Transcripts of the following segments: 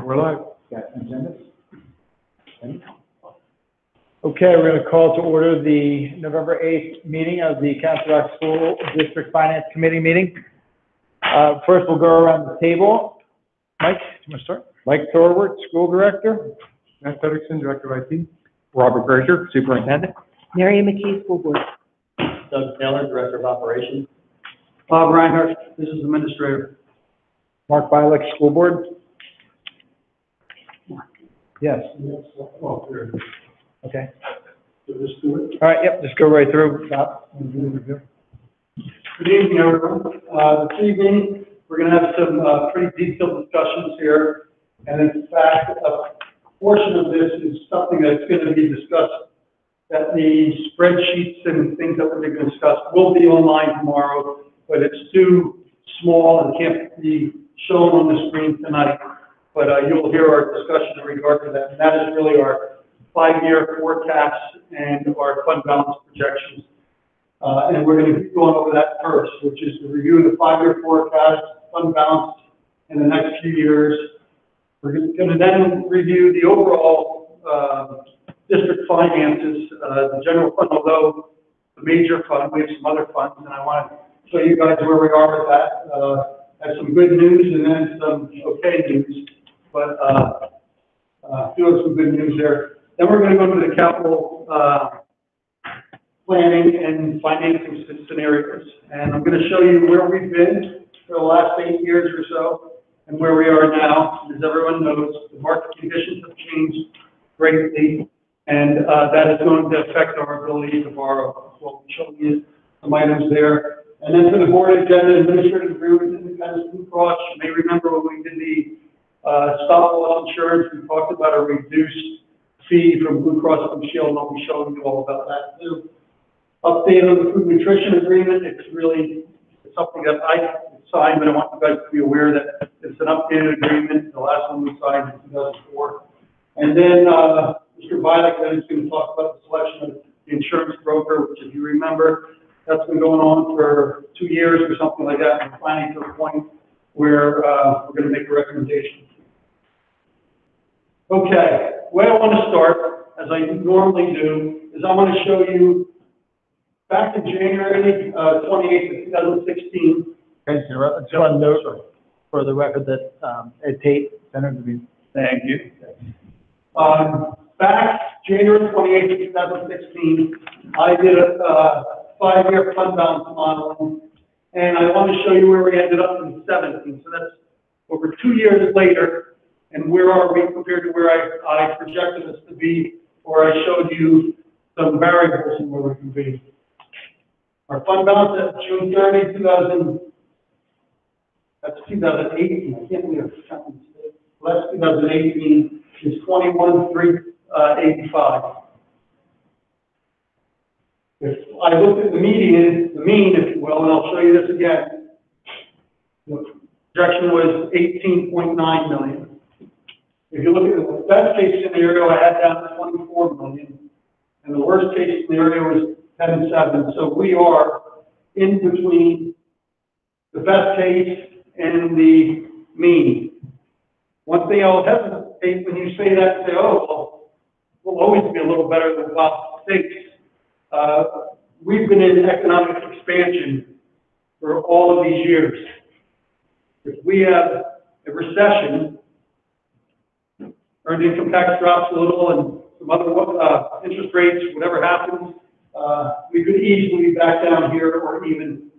We're live. Got agendas? Okay, we're going to call to order the November 8th meeting of the Council Rock School District Finance Committee meeting. First, we'll go around the table. Mike, you want to start? Mike Thorwart, School Director. Matt Fedrickson, Director of IT. Robert Berger, Superintendent. Marion McKee, School Board. Doug Taylor, Director of Operations. Bob Reinhardt, Business Administrator. Mark Bialik, School Board. Yes. Oh, there it is. Okay. So just do it. All right, yep, just go right through. Bob. Good evening, everyone. This evening, we're going to have some pretty detailed discussions here. And in fact, a portion of this is something that's going to be discussed, that the spreadsheets and things that we're going to discuss will be online tomorrow, but it's too small and can't be shown on the screen tonight. But you'll hear our discussion in regard to that. And that is really our 5-year forecast and our fund balance projections. And we're going to be going over that first, which is to review the 5-year forecast, fund balance in the next few years. We're going to then review the overall district finances, the general fund, although the major fund, we have some other funds, and I want to show you guys where we are with that. Have some good news and then some okay news, but still some good news there. Then we're going to go to the capital planning and financing scenarios, and I'm going to show you where we've been for the last 8 years or so and where we are now. As everyone knows, the market conditions have changed greatly, and that is going to affect our ability to borrow. So we'll show you some items there. And then for the board agenda, administrative agreement, independence, Blue Cross. You may remember when we did the stop loss insurance, we talked about a reduced fee from Blue Cross Blue Shield, and I'll be showing you all about that too. Update on the food nutrition agreement. It's something that I signed, but I want you guys to be aware that it's an updated agreement. The last one we signed in 2004. And then Mr. Bialik then is going to talk about the selection of the insurance broker, which, if you remember, that's been going on for 2 years or something like that. We're finally to a point where we're going to make a recommendation. Okay, the way I want to start, as I normally do, is I want to show you back in January 28th of 2016. Okay, so I just want to note for the record that Ed Tate, Senator Devine. Thank you. Back January 28th of 2016, I did a 5-year fund balance modeling, and I want to show you where we ended up in 17. So that's over 2 years later, and where are we compared to where I projected us to be, or I showed you some variables in where we can be. Our fund balance at June 30, 2018. I can't believe it's counting. Well, that's 2018 is 21,385. If I look at the mean, if you will, and I'll show you this again, the projection was 18.9 million. If you look at the best case scenario, I had down to 24 million, and the worst case scenario was 10.7. So we are in between the best case and the mean. One thing I'll hesitate when you say that, say, oh, well, we'll always be a little better than Bob thinks. We've been in economic expansion for all of these years. If we have a recession, earned income tax drops a little, and some other interest rates, whatever happens, we could easily be back down here or even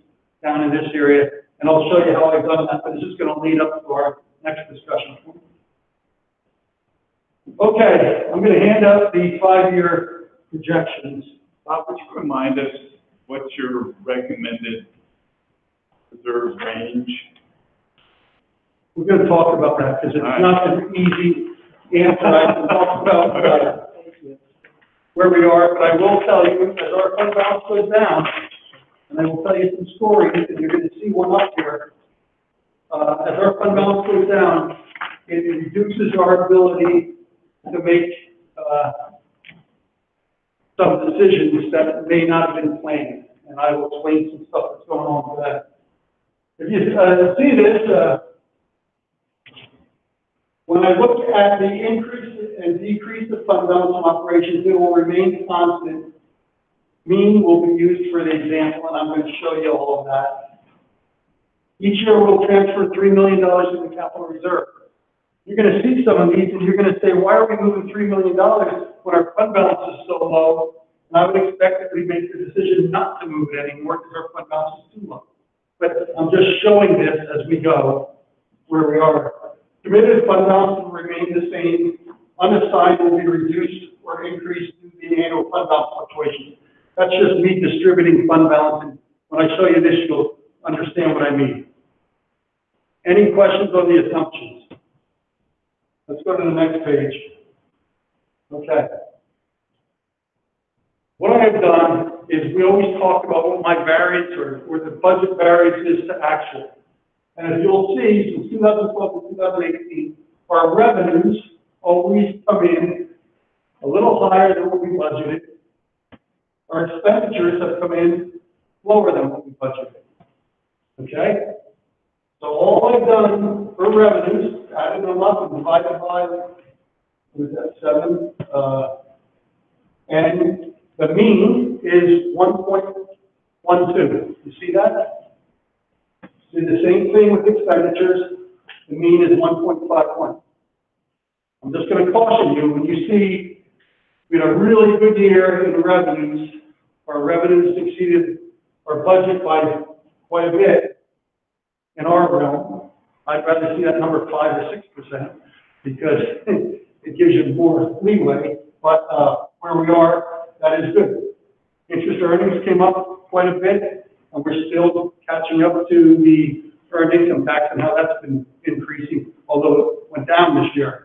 down in this area. And I'll show you how I've done that, but it's just going to lead up to our next discussion. Okay, I'm going to hand out the 5-year projections. Bob, would you remind us what's your recommended reserve range? We're going to talk about that because it's not an easy answer. I can talk about where we are, but I will tell you, as our fund balance goes down, and I will tell you some stories, and you're going to see one up here. As our fund balance goes down, it reduces our ability to make some decisions that may not have been planned, and I will explain some stuff that's going on for that. If you see this, When I look at the increase and decrease of fund balance from operations, it will remain constant. Mean will be used for the example, and I'm going to show you all of that. Each year we'll transfer $3 million in the capital reserve. You're going to see some of these, and you're going to say, why are we moving $3 million when our fund balance is so low? And I would expect that we make the decision not to move it anymore because our fund balance is too low. But I'm just showing this as we go where we are. Committed fund balance will remain the same. Unassigned will be reduced or increased due to the annual fund balance fluctuations. That's just me distributing fund balance. And when I show you this, you'll understand what I mean. Any questions on the assumptions? Let's go to the next page. Okay. What I have done is we always talk about what my variance or the budget variance is to actual. And as you'll see, from 2012 to 2018, our revenues always come in a little higher than what we budgeted. Our expenditures have come in lower than what we budgeted. Okay? So all I've done for revenues, added them up and divided by, what is that, 7? And the mean is 1.12. You see that? Did the same thing with expenditures. The mean is 1.51. I'm just going to caution you, when you see we had a really good year in revenues, our revenues exceeded our budget by quite a bit in our realm. I'd rather see that number 5 or 6% because it gives you more leeway. But where we are, that is good. Interest earnings came up quite a bit, and we're still catching up to the earned income tax and how that's been increasing, although it went down this year.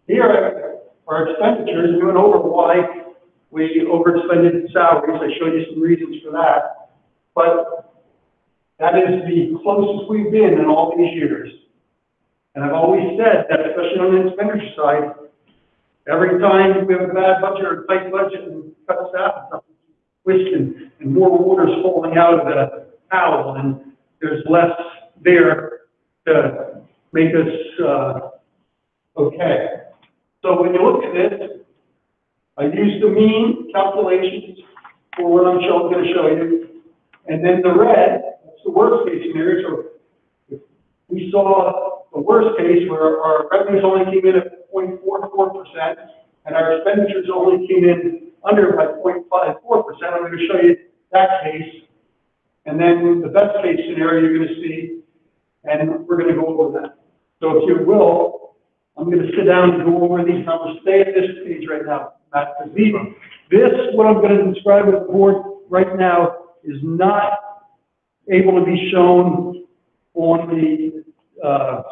Here, our expenditures, we went over why we overexpended salaries. I showed you some reasons for that. But that is the closest we've been in all these years. And I've always said that, especially on the expenditure side, every time we have a bad budget or a tight budget and cut staff, and more water's falling out of the towel, and there's less there to make us okay. So when you look at this, I use the mean calculations for what I'm going to show you, and then the red, that's the worst case scenario. So if we saw the worst case where our revenues only came in at 0.44%, and our expenditures only came in under by 0.54%. I'm going to show you that case. And then the best case scenario you're going to see, and we're going to go over that. So if you will, I'm going to sit down and go over these numbers. Stay at this page right now, Matt. This, what I'm going to describe with the board right now, is not able to be shown on the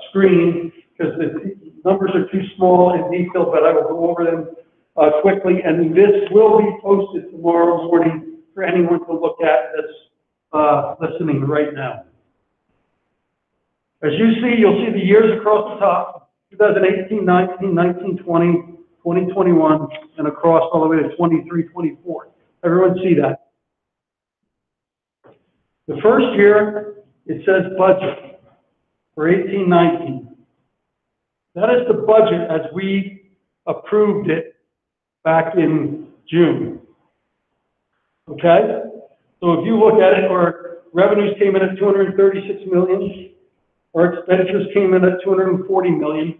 screen because the numbers are too small and detailed, but I will go over them quickly, and this will be posted tomorrow morning for anyone to look at that's listening right now. As you see, you'll see the years across the top, 2018, 19, 19, 20, 20, 21, and across all the way to 23, 24. Everyone see that? The first year, it says budget for 18, 19. That is the budget as we approved it back in June. Okay? So if you look at it, our revenues came in at $236 million. Our expenditures came in at $240 million.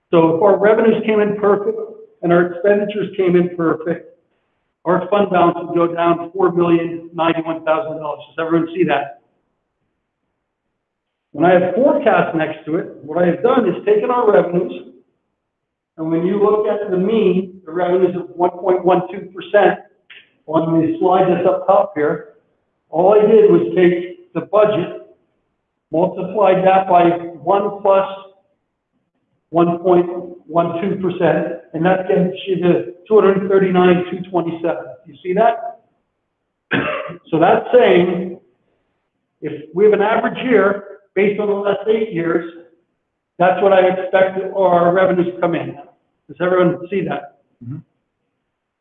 So if our revenues came in perfect and our expenditures came in perfect, our fund balance would go down $4,091,000. Does everyone see that? When I have forecast next to it, what I have done is taken our revenues, and when you look at the mean, the revenues of 1.12% on the slide that's up top here, all I did was take the budget, multiplied that by 1 plus 1.12%, and that gets you to 239,227. You see that? So that's saying if we have an average year based on the last 8 years, that's what I expect our revenues to come in. Does everyone see that? Mm-hmm.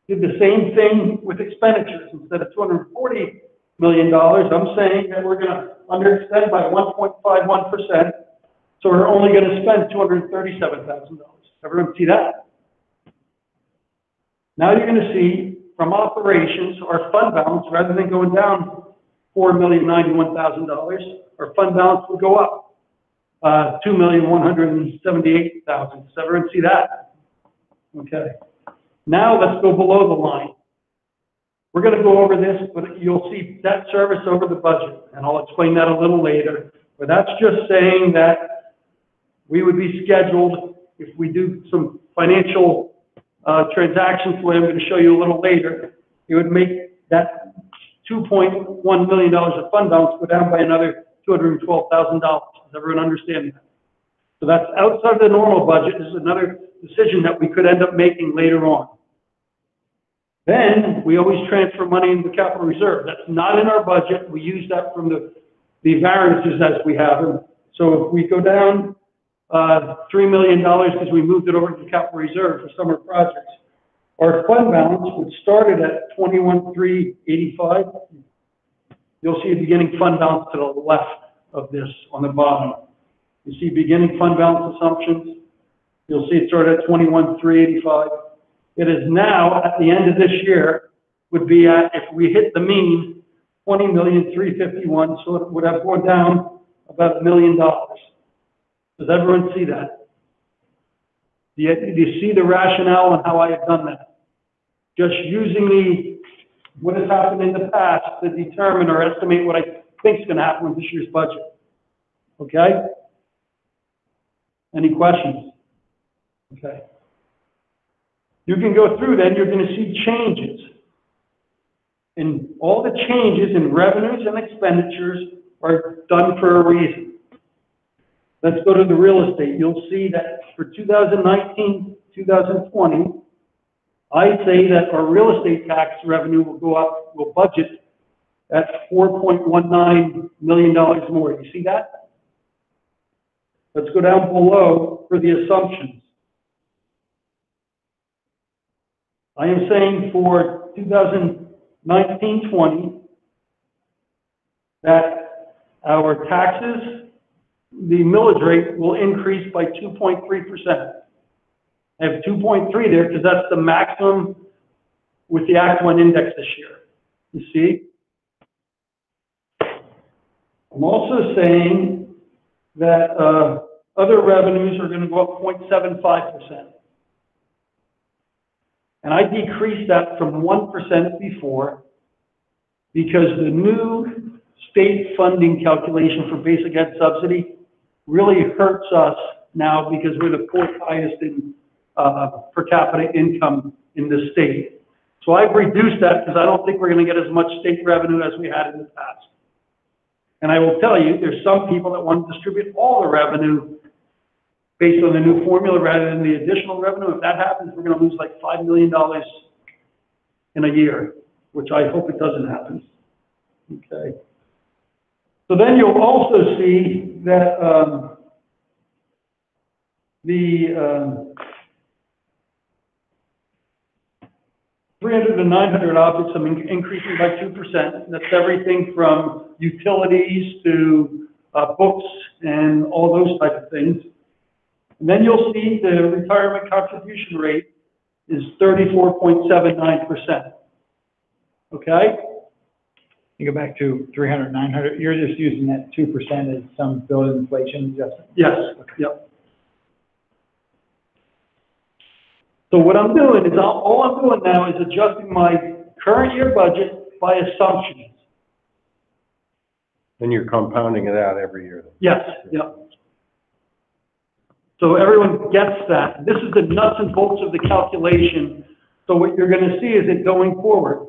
Did the same thing with expenditures. Instead of $240 million, I'm saying that we're going to underextend by 1.51%, So we're only gonna spend $237,000. Everyone see that? Now you're gonna see from operations, our fund balance, rather than going down $4,091,000, our fund balance will go up, $2,178,000. Does everyone see that? Okay. Now let's go below the line. We're gonna go over this, but you'll see debt service over the budget, and I'll explain that a little later. But that's just saying that we would be scheduled, if we do some financial transactions, what I'm going to show you a little later, it would make that $2.1 million of fund balance go down by another $212,000. Does everyone understand that? So that's outside of the normal budget. This is another decision that we could end up making later on. Then we always transfer money into the capital reserve. That's not in our budget. We use that from the variances as we have them. So if we go down $3 million because we moved it over to the capital reserve for summer projects, our fund balance would start it at $21,385. You'll see a beginning fund balance to the left of this on the bottom. You see beginning fund balance assumptions. You'll see it started at $21,385. It is now, at the end of this year, would be at, if we hit the mean, $20,351, so it would have gone down about $1 million. Does everyone see that? Do you see the rationale and how I have done that? Just using what has happened in the past to determine or estimate what I think is going to happen with this year's budget. Okay? Any questions? Okay. You can go through then, you're going to see changes. And all the changes in revenues and expenditures are done for a reason. Let's go to the real estate. You'll see that for 2019, 2020, I say that our real estate tax revenue will go up, will budget at $4.19 million more. You see that? Let's go down below for the assumptions. I am saying for 2019-20 that our taxes, the millage rate will increase by 2.3%. I have 2.3 there because that's the maximum with the Act 1 index this year. You see? I'm also saying that other revenues are going to go up 0.75%. And I decreased that from 1% before because the new state funding calculation for basic ed subsidy really hurts us now because we're the fourth highest in per capita income in the state. So I've reduced that because I don't think we're going to get as much state revenue as we had in the past. And I will tell you, there's some people that want to distribute all the revenue based on the new formula rather than the additional revenue. If that happens, we're going to lose like $5 million in a year, which I hope it doesn't happen. Okay. So then you'll also see that the 300 to 900 objects are increasing by 2%. That's everything from utilities to books and all those type of things. And then you'll see the retirement contribution rate is 34.79%. Okay? You go back to 300, 900, you're just using that 2% as some build inflation adjustment? Yes. Okay. Yep. So what I'm doing is, all I'm doing now is adjusting my current year budget by assumptions. Then you're compounding it out every year. Yes, yeah. So everyone gets that. This is the nuts and bolts of the calculation. So what you're going to see is it going forward.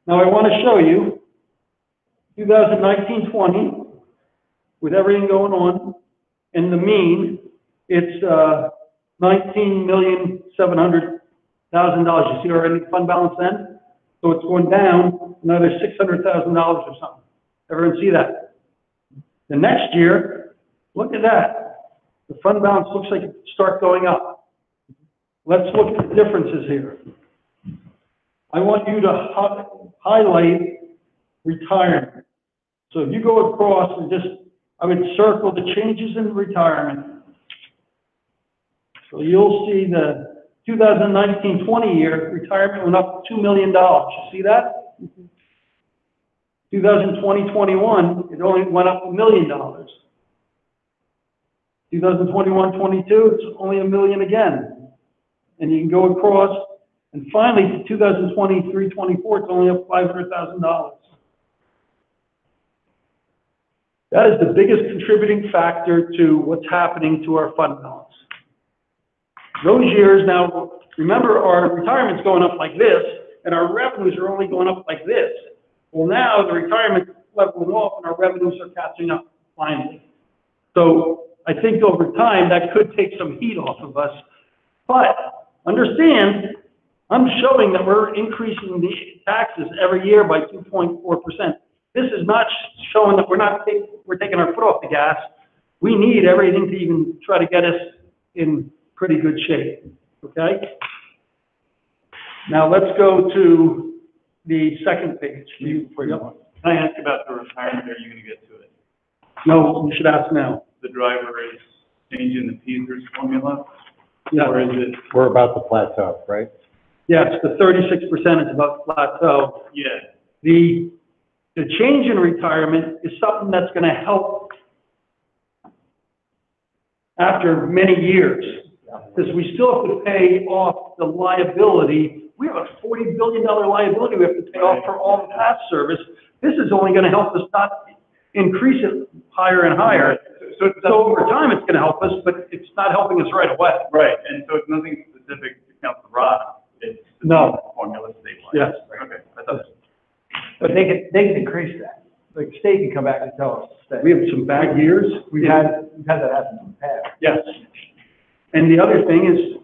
Now I want to show you 2019-20 with everything going on. In the mean, it's $19,700,000. You see our ending fund balance then? So it's going down another $600,000 or something. Everyone see that? The next year, look at that. The fund balance looks like it start going up. Let's look at the differences here. I want you to highlight retirement. So if you go across and just, I would circle the changes in retirement. So you'll see the 2019-20 year, retirement went up $2 million. You see that? 2020-21, it only went up $1 million. 2021-22, it's only $1 million again. And you can go across, and finally, to 2023-24, it's only up $500,000. That is the biggest contributing factor to what's happening to our fund balance. Those years now, remember, our retirement's going up like this, and our revenues are only going up like this. Well, now the retirement leveling off and our revenues are catching up finally. So I think over time that could take some heat off of us. But understand, I'm showing that we're increasing the taxes every year by 2.4%. This is not showing that we're taking our foot off the gas. We need everything to even try to get us in pretty good shape. Okay? Now let's go to the second page. Can I ask about the retirement, or are you gonna get to it? No, you should ask now. The driver is changing the Peters formula? Yeah. Or is it? We're about to plateau, right? Yes, the 36% is about plateau. Yeah. The change in retirement is something that's going to help after many years, because we still have to pay off the liability. We have a $40 billion liability we have to pay off for all the past service. This is only going to help us not increase it higher and higher. So over time, it's going to help us, but it's not helping us right away. Right, and so it's nothing specific to Council Rock, it's the No. formula statewide. Yes. Okay, I thought. But they can increase that. Like, the state can come back and tell us that. We have some bad years. We've had that happen in the past. Yes. And the other thing is,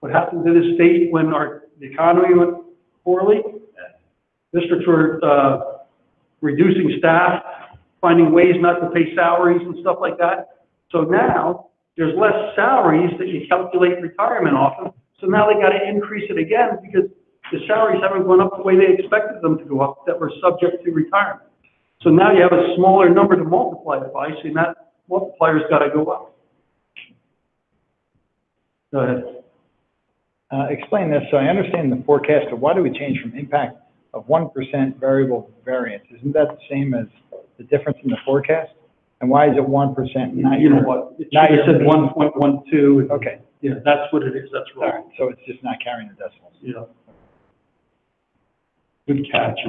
what happened to the state when the economy went poorly? Districts were reducing staff, finding ways not to pay salaries and stuff like that. So now, there's less salaries that you calculate retirement off of. So now they got to increase it again because the salaries haven't gone up the way they expected them to go up that were subject to retirement. So now you have a smaller number to multiply it by, so that multiplier's got to go up. Go ahead. Explain this, so I understand the forecast, but why do we change from impact of 1% variable variance? Isn't that the same as the difference in the forecast? And why is it 1%? Not You know your- what? It not should have your- said 1.12. Okay, Yeah, that's what it is. That's all right, wrong. so it's just not carrying the decimals. Yeah. Good catch.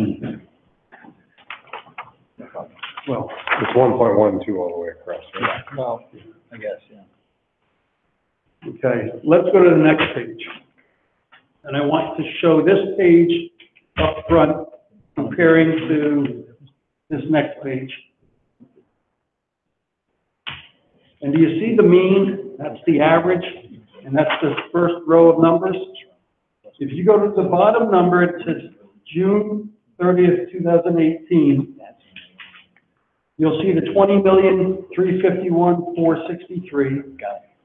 Well, It's 1.12 all the way across, right? Well, I guess, yeah. okay, let's go to the next page. And I want to show this page up front comparing to this next page. And do you see the mean? That's the average, and that's the first row of numbers. If you go to the bottom number, it says June 30th, 2018. You'll see the 20,351,463.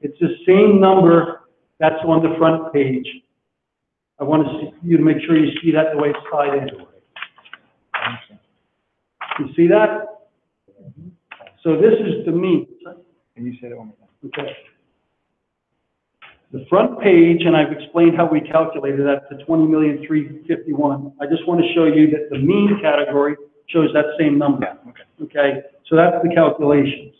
It's the same number that's on the front page. I want you to make sure you see that the way it's tied in. You see that? So this is the mean. Can you say that one more time? Okay. The front page, and I've explained how we calculated that to 20,351. I just want to show you that the mean category shows that same number. Yeah, okay. Okay, so that's the calculations.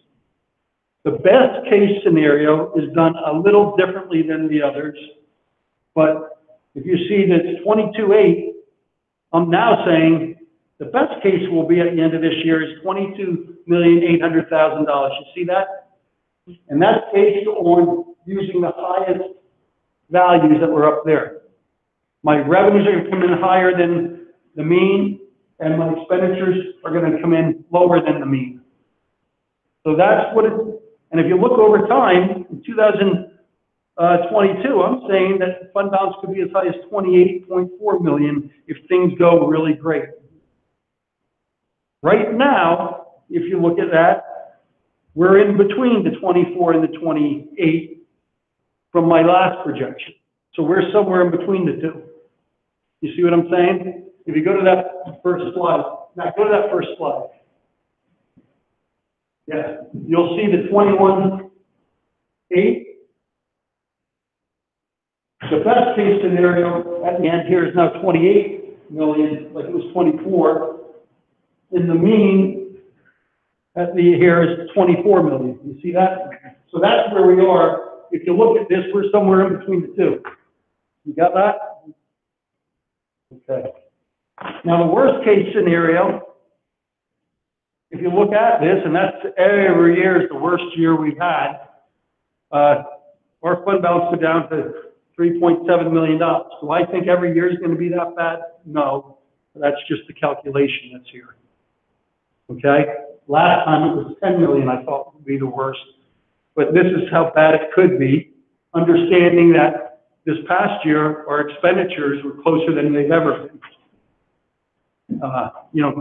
The best case scenario is done a little differently than the others, but if you see that it's 22.8, I'm now saying the best case will be at the end of this year is $22,800,000. You see that? And that's based on using the highest values that were up there. My revenues are going to come in higher than the mean, and my expenditures are going to come in lower than the mean. So that's what it, and if you look over time, in 2022, I'm saying that fund balance could be as high as 28.4 million if things go really great. Right now, if you look at that, we're in between the 24 and the 28 from my last projection. So we're somewhere in between the two. You see what I'm saying? If you go to that first slide, now go to that first slide. Yeah, you'll see the 21.8. The best case scenario at the end here is now 28 million, like it was 24. And the mean at the here is 24 million. You see that? So that's where we are. If you look at this, we're somewhere in between the two. You got that? Okay. Now the worst case scenario, if you look at this, and that's every year is the worst year we've had, our fund balance go down to $3.7 million. Do I think every year is going to be that bad? No. That's just the calculation that's here. Okay? Last time it was 10 million, I thought would be the worst. But this is how bad it could be, understanding that this past year, our expenditures were closer than they've ever been.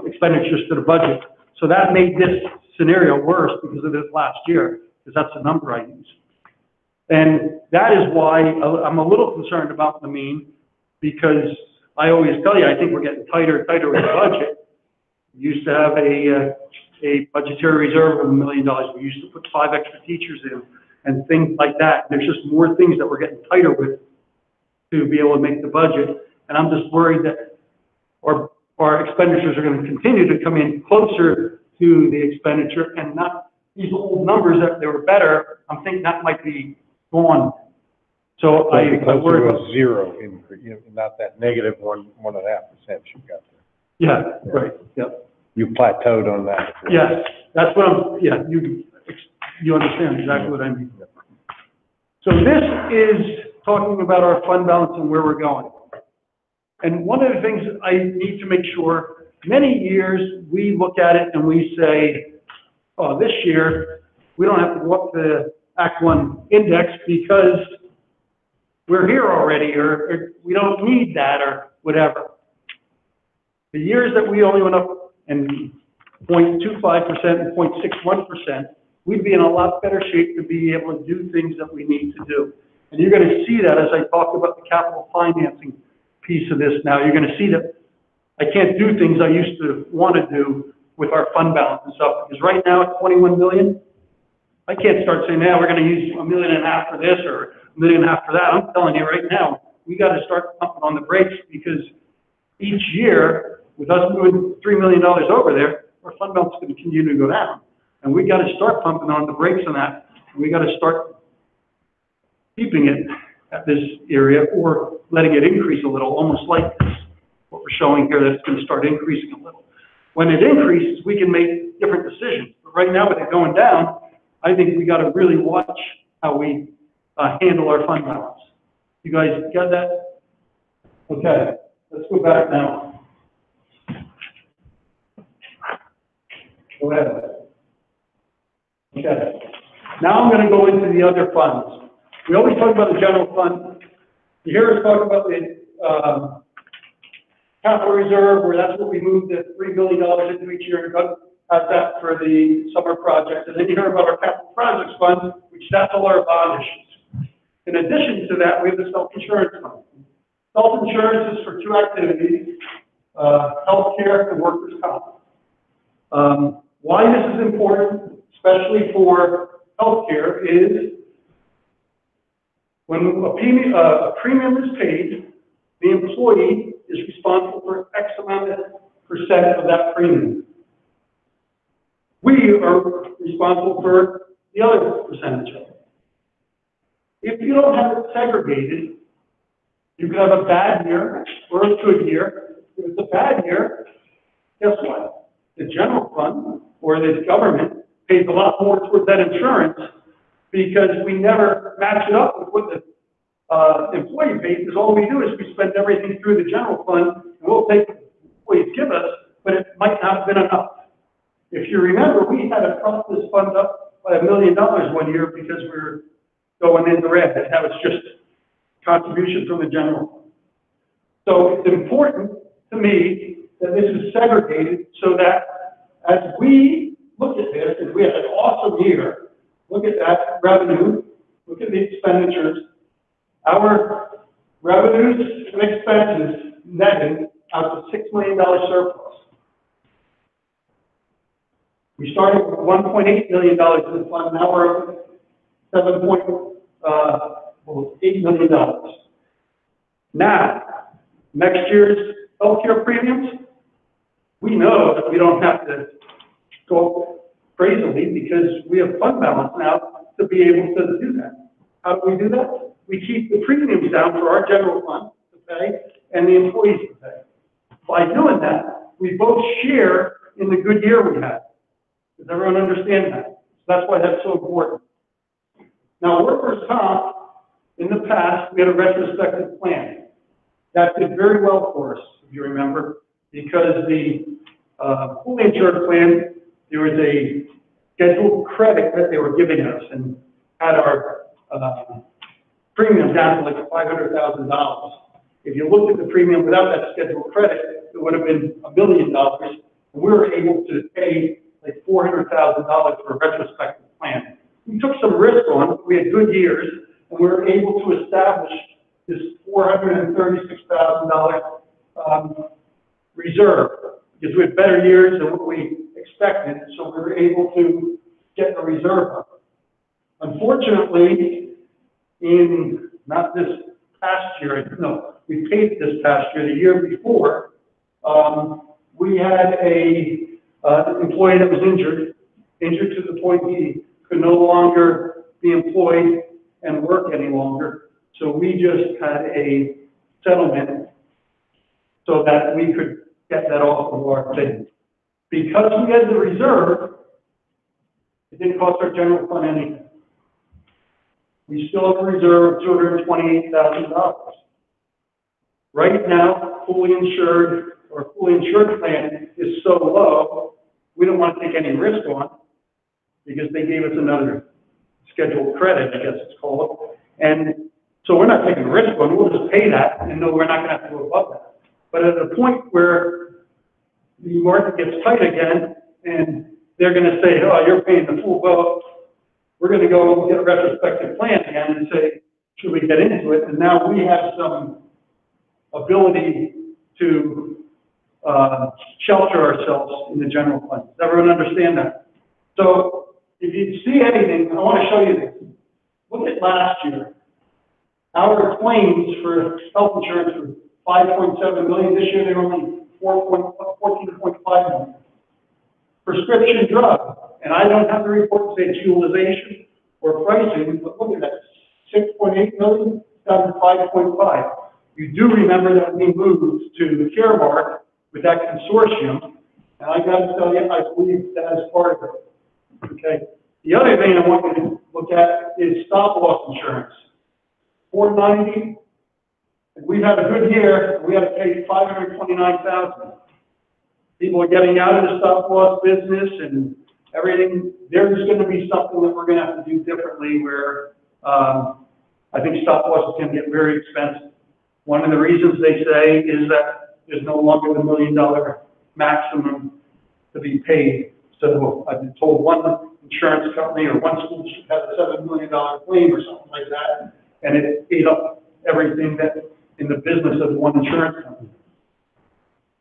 Expenditures to the budget. So that made this scenario worse because of this last year, because that's the number I use. And that is why I'm a little concerned about the mean, because I always tell you, I think we're getting tighter and tighter with the budget. We used to have a budgetary reserve of $1 million. We used to put 5 extra teachers in and things like that. There's just more things that we're getting tighter with to be able to make the budget. And I'm just worried that our expenditures are going to continue to come in closer to the expenditure and not these old numbers that they were better. I'm thinking that might be gone. So I worry Closer to about a zero increase, not that negative 1.5% you got there. yeah, right, yep. You plateaued on that. Yes, that's what you understand exactly what I mean. So this is talking about our fund balance and where we're going. And one of the things I need to make sure, many years we look at it and we say, oh, this year we don't have to go up to the Act 1 index because we're here already, or we don't need that, or whatever. The years that we only went up and 0.25% and 0.61%, we'd be in a lot better shape to be able to do things that we need to do. And you're going to see that as I talk about the capital financing piece of this now. You're going to see that I can't do things I used to want to do with our fund balance and stuff, because right now at 21 million, I can't start saying, now we're going to use $1.5 million for this or $1.5 million for that. I'm telling you right now, we got to start pumping on the brakes, because each year, with us moving $3 million over there, our fund balance is going to continue to go down. And we got to start pumping on the brakes on that. And we got to start keeping it at this area or letting it increase a little, almost like this, what we're showing here, that it's going to start increasing a little. When it increases, we can make different decisions. But right now, with it going down, I think we got to really watch how we handle our fund balance. You guys got that? Okay, let's go back now. Go ahead. Okay. Now I'm going to go into the other funds. We always talk about the general fund. You hear us talk about the capital reserve, where that's what we moved the $3 billion into each year, and have that for the summer project. And then you hear about our capital projects fund, which that's all our bond issues. In addition to that, we have the self-insurance fund. Self-insurance is for 2 activities, healthcare and workers' comp. Why this is important, especially for healthcare, is when a premium is paid, the employee is responsible for X amount of percent of that premium. We are responsible for the other percentage of it. If you don't have it segregated, you could have a bad year or a good year. If it's a bad year, guess what? The general fund or the government pays a lot more towards that insurance, because we never match it up with what the employee pays, because all we do is we spend everything through the general fund, and we'll take what employees give us, but it might not have been enough. If you remember, we had to prop this fund up by $1 million one year because we were going in the red, and that was just contribution from the general fund. So it's important to me that this is segregated, so that as we look at this, if we have an awesome year, look at that revenue, look at the expenditures, our revenues and expenses netting out to $6 million surplus. We started with $1.8 million in the fund, now we're at $7.8 million. Now, next year's healthcare premiums, we know that we don't have to go crazily because we have fund balance now to be able to do that. How do we do that? We keep the premiums down for our general fund to pay and the employees to pay. By doing that, we both share in the good year we had. Does everyone understand that? So that's why that's so important. Now, workers' comp, in the past, we had a retrospective plan. That did very well for us, if you remember, because the fully insured plan, there was a scheduled credit that they were giving us and had our premium down to like $500,000. If you looked at the premium without that scheduled credit, it would have been $1 million. And we were able to pay like $400,000 for a retrospective plan. We took some risk on it. We had good years, and we were able to establish this $436,000 reserve because we had better years than what we expected, so we were able to get a reserve up. Unfortunately, in not this past year, no, we paid this past year, the year before, we had an employee that was injured to the point he could no longer be employed and work any longer. So we just had a settlement so that we could get that off of our thing. Because we had the reserve, it didn't cost our general fund anything. We still have a reserve of $228,000. Right now, fully insured plan is so low, we don't want to take any risk on because they gave us another scheduled credit, I guess it's called. And so we're not taking a risk on it, we'll just pay that and know we're not going to have to go above that. But at a point where the market gets tight again and they're going to say, oh, you're paying the full boat, we're going to go get a retrospective plan again and say, should we get into it? And now we have some ability to shelter ourselves in the general fund. Does everyone understand that? So if you see anything, I want to show you this. Look at last year. Our claims for health insurance were $5.7 million. This year they're only $14.5 million. Prescription drug, and I don't have the report to say it's utilization or pricing, but look at that, $6.8 million down to $5.5. You do remember that we moved to the Caremark with that consortium, and I got to tell you, I believe that is part of it. Okay. The other thing I want you to look at is stop loss insurance. $490. We've had a good year. We had to pay $529,000. People are getting out of the stop loss business and everything. There's going to be something that we're going to have to do differently where I think stop loss is going to get very expensive. One of the reasons they say is that there's no longer the $1 million maximum to be paid. So I've been told one insurance company or one school district had a $7 million claim or something like that, and it ate up everything that in the business of one insurance company.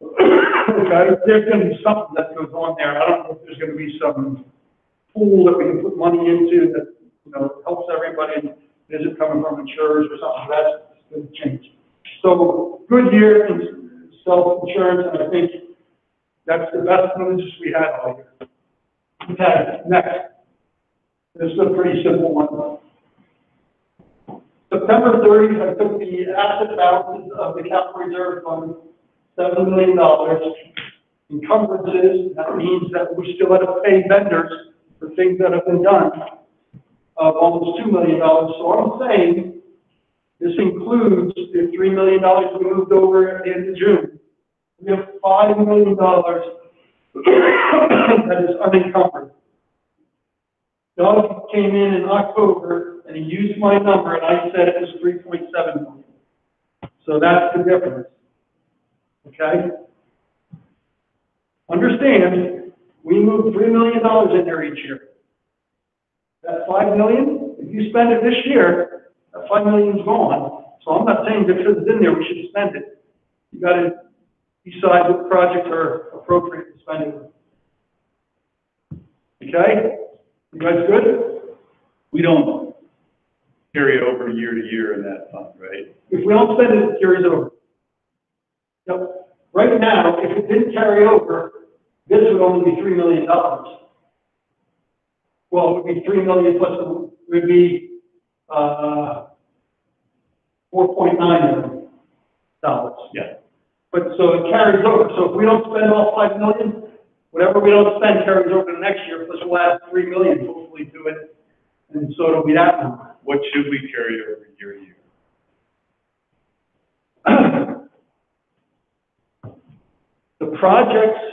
Okay, there's going to be something that goes on there. I don't know if there's going to be some pool that we can put money into that helps everybody and isn't coming from insurers or something. That's going to change. So good year in self-insurance, and I think that's the best news we had all year. Okay, next. This is a pretty simple one. September 30th, I took the asset balances of the capital reserve fund, $7 million. Encumbrances, that means that we still have to pay vendors for things that have been done, of almost $2 million. So I'm saying this includes the $3 million we moved over at the end of June. We have $5 million that is unencumbered. Doug came in October and he used my number and I said it was $3.7 million. So that's the difference. Okay? Understand, we move $3 million in there each year. That $5 million, if you spend it this year, that $5 million is gone. So I'm not saying because it's in there, we should spend it. You got to decide what projects are appropriate to spend it. Okay? You guys good? We don't carry over year to year in that fund, right? If we don't spend it, it carries over. Yep. Right now, if it didn't carry over, this would only be $3 million. Well, it would be 3 million plus, it would be, 4.9 million dollars. Yeah. But, so it carries over, so if we don't spend all 5 million, whatever we don't spend carries over to next year, plus we'll add 3 million hopefully to it, and so it'll be that number. What should we carry over year to year? The projects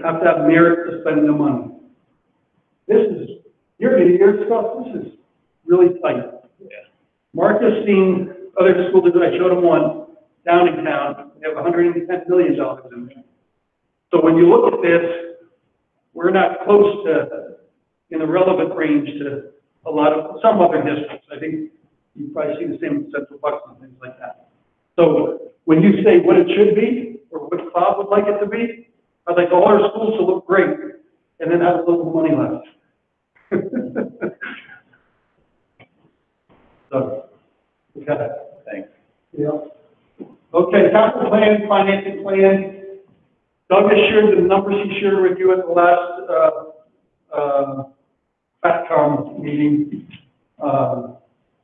have to have merit to spend the money. This is, year stuff, this is really tight. Yeah. Mark has seen other school districts, I showed him one down in town, they have $110 million in there. So when you look at this, we're not close to, in the relevant range to a lot of, some other districts. I think you probably see the same in Central Bucks and things like that. So when you say what it should be, or what Bob would like it to be, I'd like all our schools to look great, and then have a little money left. So, okay. Thanks. Yeah. Okay, capital plan, financing plan. Doug has shared the numbers he shared with you at the last, FATCOM meeting.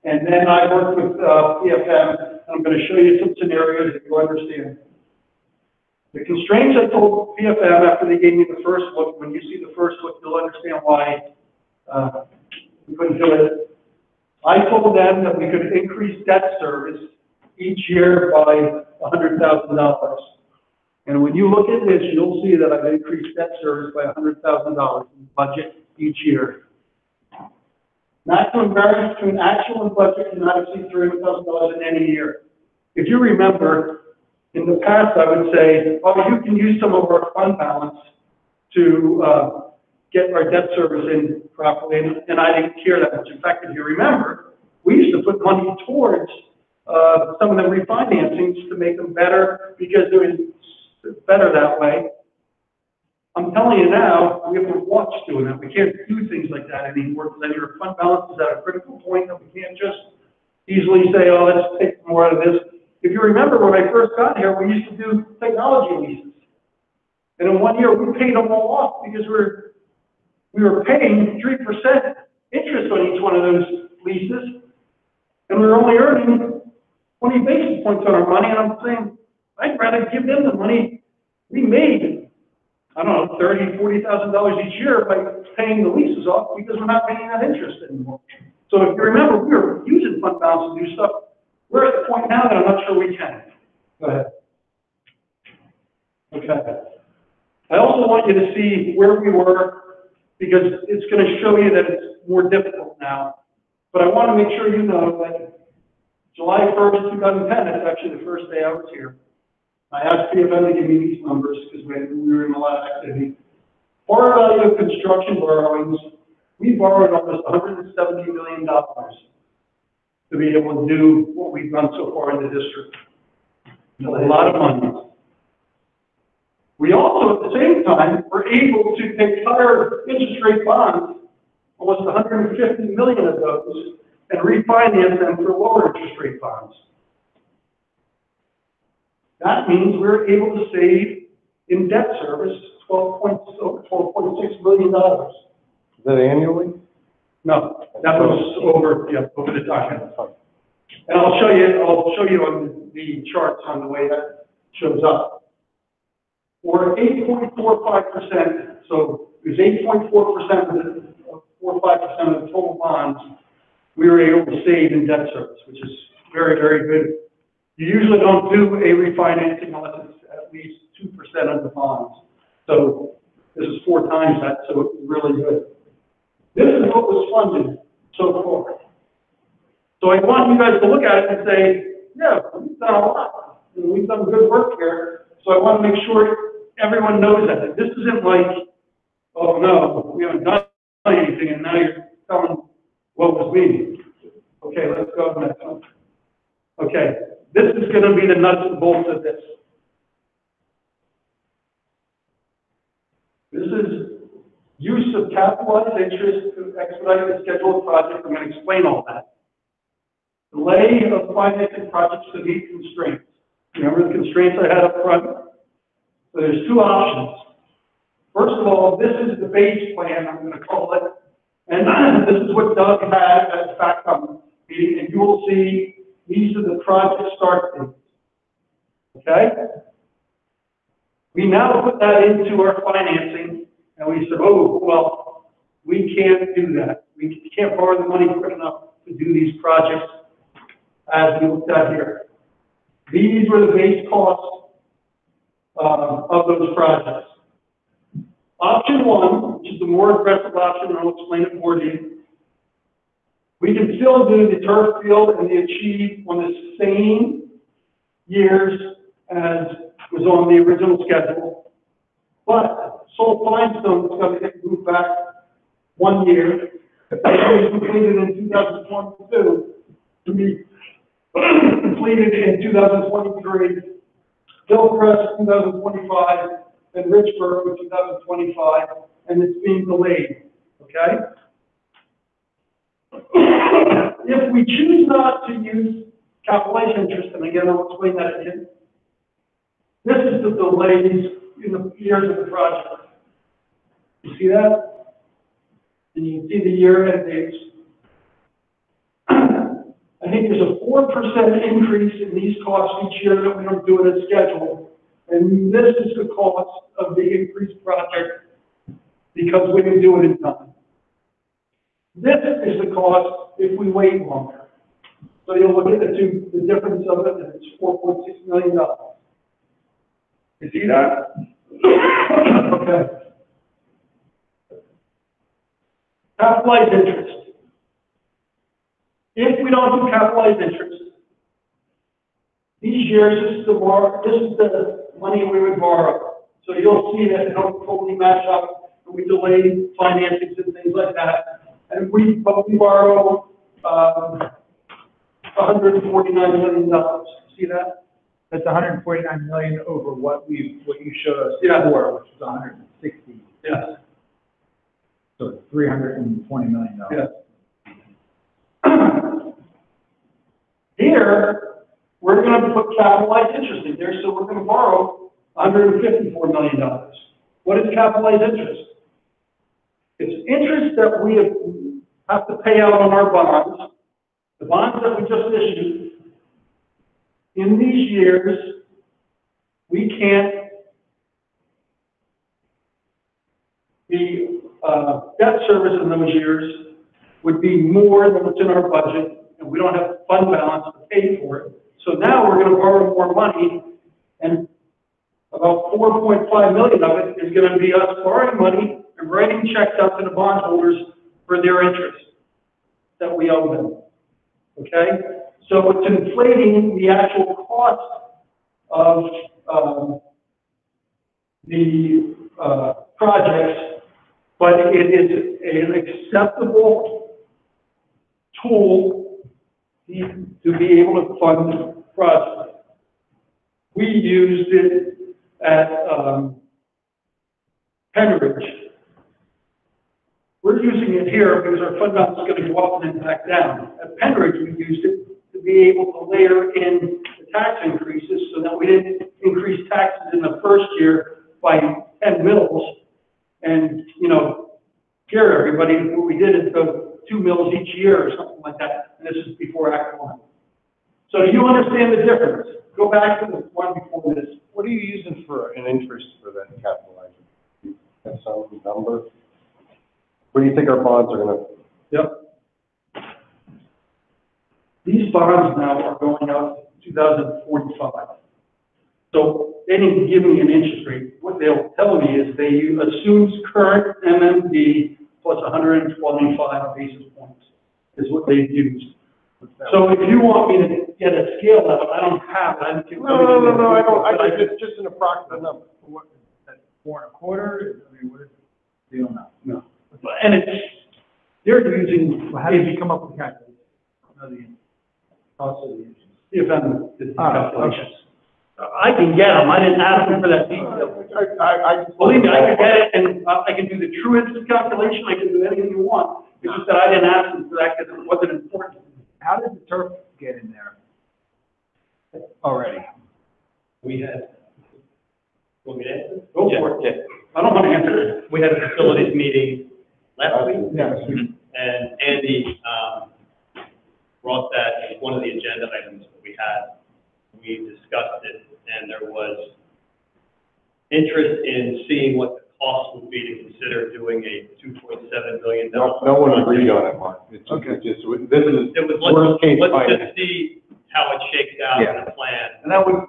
And then I worked with, PFM. I'm going to show you some scenarios that you'll understand. The constraints I told PFM after they gave me the first look, when you see the first look, you'll understand why, we couldn't do it. I told them that we could increase debt service each year by $100,000. And when you look at this, you'll see that I've increased debt service by $100,000 in budget each year. Maximum variance between actual and budget cannot exceed $300,000 in any year. If you remember, in the past, I would say, oh, you can use some of our fund balance to get our debt service in properly, and I didn't care that much. In fact, if you remember, we used to put money towards some of the refinancings to make them better because it was better that way. I'm telling you now, we have to watch doing that. We can't do things like that anymore because then your fund balance is at a critical point that we can't just easily say, oh, let's take more out of this. If you remember when I first got here, we used to do technology leases. And in 1 year, we paid them all off because we were paying 3% interest on each one of those leases. And we were only earning 20 basis points on our money. And I'm saying, I'd rather give them the money we made, I don't know, $30,000, $40,000 each year by paying the leases off because we're not paying that interest anymore. So if you remember, we were using fund balance to do stuff. We're at the point now that I'm not sure we can. Go ahead. Okay. I also want you to see where we were because it's going to show you that it's more difficult now. But I want to make sure you know that July 1st, 2010, that's actually the first day I was here. I asked PFM to give me these numbers because we were in a lot of activity. For our value of construction borrowings, we borrowed almost $170 million to be able to do what we've done so far in the district. It's a lot of money. We also, at the same time, were able to take higher interest rate bonds, almost 150 million of those, and refinance them for lower interest rate bonds. That means we're able to save in debt service $12.6 million. Is that annually? No, that was over the time. And I'll show you on the charts on the way that shows up. We're 8.45%, so it was 8.4% of 45% of the total bonds we were able to save in debt service, which is very, very good. You usually don't do a refinancing unless it's at least 2% of the bonds. So this is 4 times that, so it's really good. This is what was funded so far. So I want you guys to look at it and say, yeah, we've done a lot, and we've done good work here. So I want to make sure everyone knows that. This isn't like, oh no, we haven't done anything, and now you're telling what was me. Okay, let's go to the next one. Okay, this is going to be the nuts and bolts of this. use of capitalized interest to expedite the schedule of projects. I'm going to explain all that. Delay of financing projects to meet constraints. Remember the constraints I had up front? So there's two options. First of all, this is the base plan, I'm going to call it. And this is what Doug had at the FACCOM meeting, and you will see these are the project start dates. Okay? We now put that into our financing, and we said, oh, well, we can't do that. We can't borrow the money quick enough to do these projects as we looked at here. These were the base costs of those projects. Option one, which is the more aggressive option, and I'll explain it more to you. We can still do the turf field and the achieve on the same years as was on the original schedule, but salt limestone is going to get moved back 1 year. It was completed in 2022 to be completed in 2023. Hillcrest 2025 and Richburg 2025, and it's being delayed. Okay. If we choose not to use capitalized interest, and again I'll explain that again. This is the delays in the years of the project. You see that? And you can see the year-end dates. I think there's a 4% increase in these costs each year that we don't do it as scheduled. And this is the cost of the increased project because we didn't do it in time. This is the cost if we wait longer. So you'll look at the difference of it, and it's $4.6 million. You see that? Okay. Capitalized interest. If we don't do capitalized interest, these years, this is the money we would borrow. So you'll see that it don't totally match up, and we delay financings and things like that. And we borrow $149 million. See that? That's 149 million over what you showed us Yeah. before, which is 160. Yes. So it's $320 million. Yes. Here, we're going to put capitalized interest in there, so we're going to borrow $154 million. What is capitalized interest? It's interest that we have to pay out on our bonds, the bonds that we just issued. In these years, we can't, the debt service in those years would be more than what's in our budget, and we don't have fund balance to pay for it. So now we're going to borrow more money, and about 4.5 million of it is going to be us borrowing money and writing checks out to the bondholders for their interest that we owe them. Okay? So it's inflating the actual cost of the projects, but it is an acceptable tool to be able to fund projects. We used it at Penridge. We're using it here because our fund balance is going to go up and then back down. At Penridge, we used it to be able to layer in the tax increases so that we didn't increase taxes in the first year by 10 mils. And, you know, here, everybody, what we did is go 2 mils each year or something like that. And this is before Act 1. So do you understand the difference? Go back to the one before this. What are you using for an interest for that capitalizing? That's some number? What do you think our bonds are gonna? Yep. These bonds now are going out to 2045. So they didn't give me an interest rate. What they'll tell me is they assumes current MMD plus 125 basis points is what they've used. So if you want me to get a scale of it, I don't have it. I can No, I don't, I just an approximate number. What, that's 4.25? I mean, what is it? You don't know. No. And it's, they're using. Well, how did you come up with the calculation? No, the cost of the interest. The calculations. I can get them, I didn't ask them for that detail. Believe me, I can get it, and I can do the true interest calculation, I can do anything you want. It's just that I didn't ask them for that because it wasn't important. How did the turf get in there already? We had, want me to answer? Go for it. Yeah. I don't want to answer it. We had a facilities meeting last week. Yes. And Andy, brought that as one of the agenda items that we had. We discussed it, and there was interest in seeing what the cost would be to consider doing a $2.7 million. No one agreed on it, Mark. It's just, this is It was, worst case let's finance. just see how it shakes out in the plan. And that was,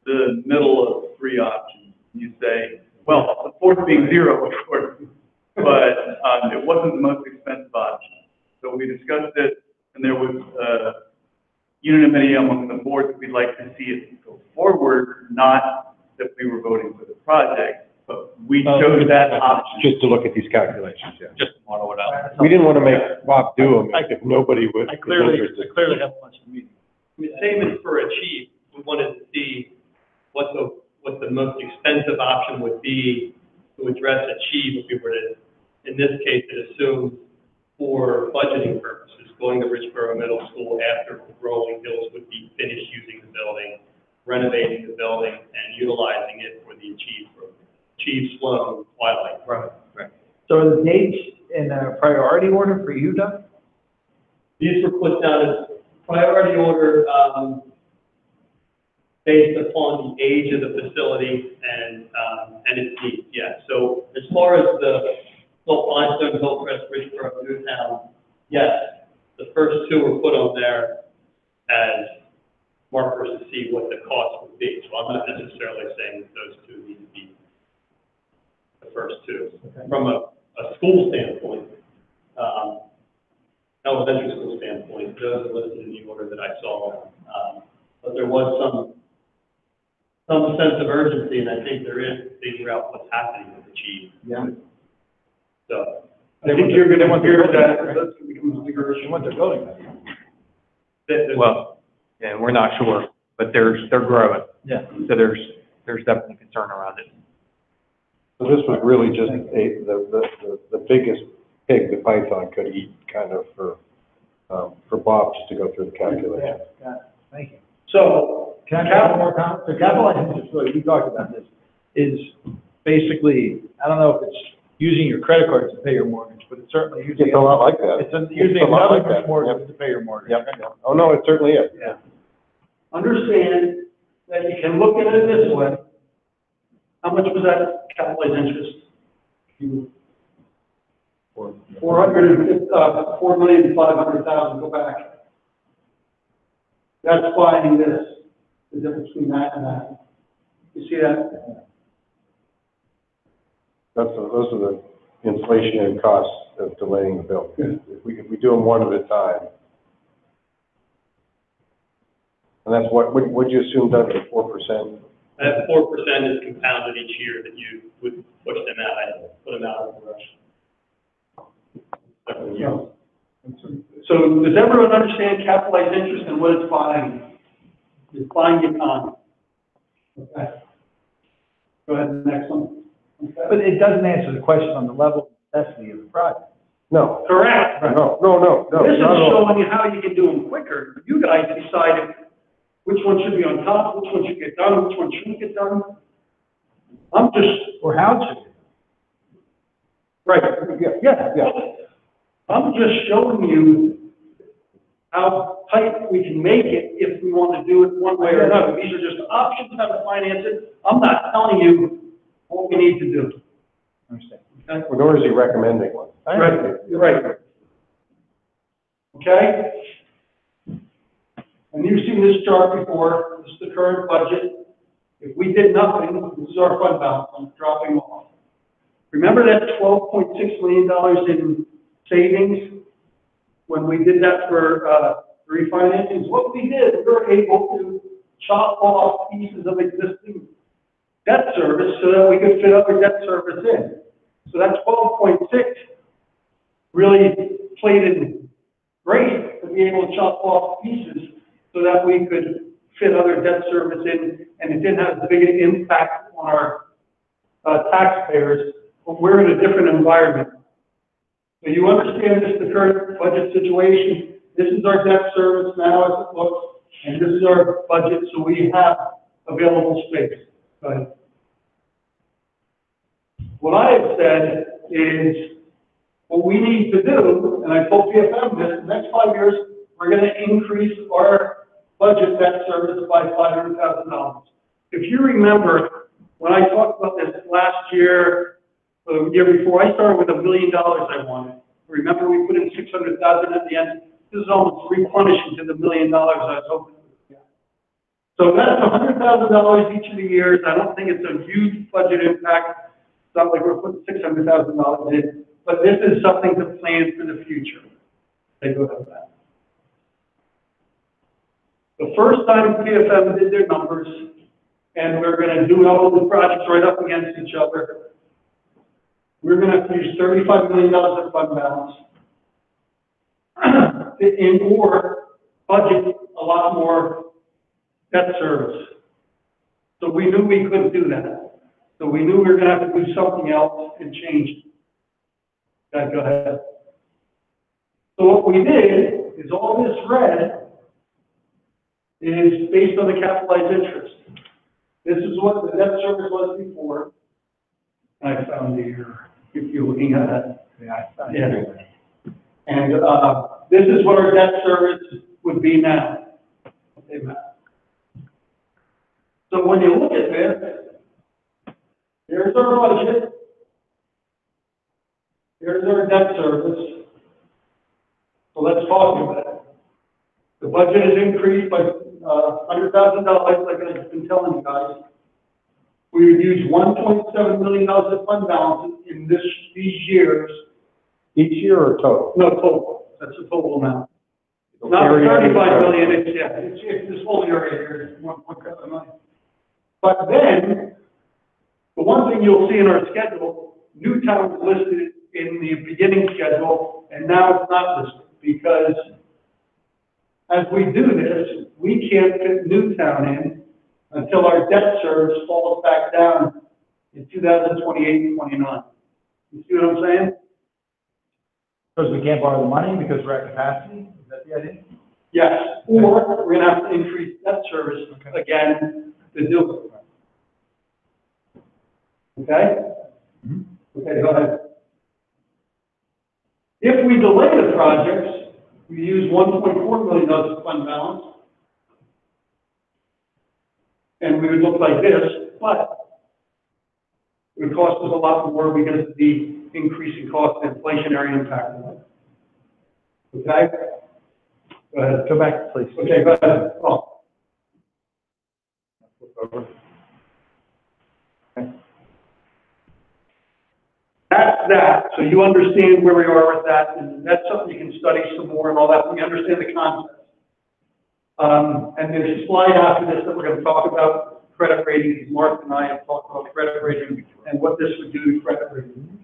the middle of three options. You say, well, the fourth being zero, of course, but, it wasn't the most expensive option. So we discussed it, and there was, unanimity among the board that we'd like to see it go forward, not that we were voting for the project, but we chose that option. Just to look at these calculations, yeah. Just model it out. We didn't want to make Bob do them if nobody was interested. clearly have lunch to meet. I mean, same as for Achieve, we wanted to see what the most expensive option would be to address Achieve if we were to, in this case, it assumes for budgeting purposes, going to Richboro Middle School after Rolling Hills would be finished using the building, renovating the building, and utilizing it for the Achieve program. Achieve, Sloan, Twilight. Right. So are the dates in a priority order for you, Doug? These were put down as priority order, based upon the age of the facility and its needs, yeah. So as far as the Limestone, Hillcrest, Richboro, Newtown, yes, the first two were put on there as markers to see what the cost would be. So I'm not necessarily saying that those two need to be the first two. Okay. From a school standpoint, elementary school standpoint, those are listed in the order that I saw. But there was some sense of urgency, and I think there is, to figure out what's happening with Achieve. Yeah. So, I think you're gonna hear that, that's gonna become a bigger They issue. want their building back. Well, yeah, we're not sure, but they're growing, Yeah. so there's definitely concern around it. So this was really just the biggest pig the python could eat, kind of, for Bob just to go through the calculation. Yeah, got it. Thank you. So, Can I have one more comment? So capitalized interest, really, we talked about this, is basically, I don't know if it's using your credit card to pay your mortgage, but it's certainly using. It's a lot like that. It's using a lot like another that, mortgage yep. to pay your mortgage. Yep. Oh, no, it certainly is. Yeah. understand that you can look at it this way. How much was that capitalized interest? $4,500,000, go back. That's buying this, the difference between that and that. You see that? Those are the inflationary costs of delaying the bill. If we do them one at a time. And that's what'd you assume, Doug, the 4%? that 4% is compounded each year that you would push them out, I put them out of the rush. Several years. So does everyone understand capitalized interest and what it's buying? It's buying your time. Okay. Go ahead, next one. Okay. But it doesn't answer the question on the level of necessity of the project. No. Correct. No. This is not at all. showing you how you can do them quicker. You guys decided which one should be on top, which one should get done, which one shouldn't get done. I'm just, Or how it should be. right, Yeah. I'm just showing you how tight we can make it if we want to do it one way or another. These are just options how to finance it. I'm not telling you what we need to do. Understand. Okay? Well, nor is he recommending one. Right, you're right. Okay? And you've seen this chart before, this is the current budget. If we did nothing, this is our fund balance, I'm dropping off. Remember that $12.6 million in savings? When we did that for, refinancing, what we did, we were able to chop off pieces of existing debt service so that we could fit other debt service in. So that 12.6 really played in great to be able to chop off pieces so that we could fit other debt service in, and it didn't have as big an impact on our taxpayers, but we're in a different environment. So you understand this, the current budget situation, this is our debt service now as it looks, and this is our budget, so we have available space. Go ahead. What I have said is, what we need to do, and I told PFM this, the next 5 years, we're gonna increase our budget debt service by $500,000. If you remember, when I talked about this last year, the year before, I started with $1 million I wanted. Remember, we put in 600,000 at the end. This is almost replenishing to the $1 million I was hoping. So that's $100,000 each of the years. I don't think it's a huge budget impact. It's not like we're putting $600,000 in, but this is something to plan for the future. Take a look at that. The first time PFM did their numbers, and we're going to do all the projects right up against each other, we're going to have to use $35 million of fund balance or budget a lot more debt service. So we knew we couldn't do that. So we knew we were going to have to do something else and change it. Okay, go ahead. So what we did is all this red is based on the capitalized interest. This is what the debt service was before. I found the year, if you're looking at it. Yeah. And this is what our debt service would be now. Okay, Matt. So when you look at this, here's our budget. Here's our debt service. So let's talk about it. The budget is increased by $100,000, like I've been telling you guys. We would use $1.7 million of fund balance in these years. Each year or total? No, total. That's the total amount. It'll Not carry over 35 to- million, it's this whole area here, 1.7 million. But then, the one thing you'll see in our schedule, Newtown is listed in the beginning schedule, and now it's not listed, because as we do this, we can't fit Newtown in until our debt service falls back down in 2028 and 29. You see what I'm saying? Because we can't borrow the money because we're at capacity? Is that the idea? Yes, or we're gonna have to increase debt service again to do it. Okay? Okay, go ahead. If we delay the projects, we use $1.4 million of fund balance, and we would look like this, but it would cost us a lot more because of the increasing cost and inflationary impact of it. Okay? Go ahead. Go back, please. Okay, go ahead. Oh. Okay. That's that, so you understand where we are with that, and that's something you can study some more and all that, when you understand the concept. And there's a slide after this that we're going to talk about credit rating. Mark and I have talked about credit rating and what this would do to credit rating.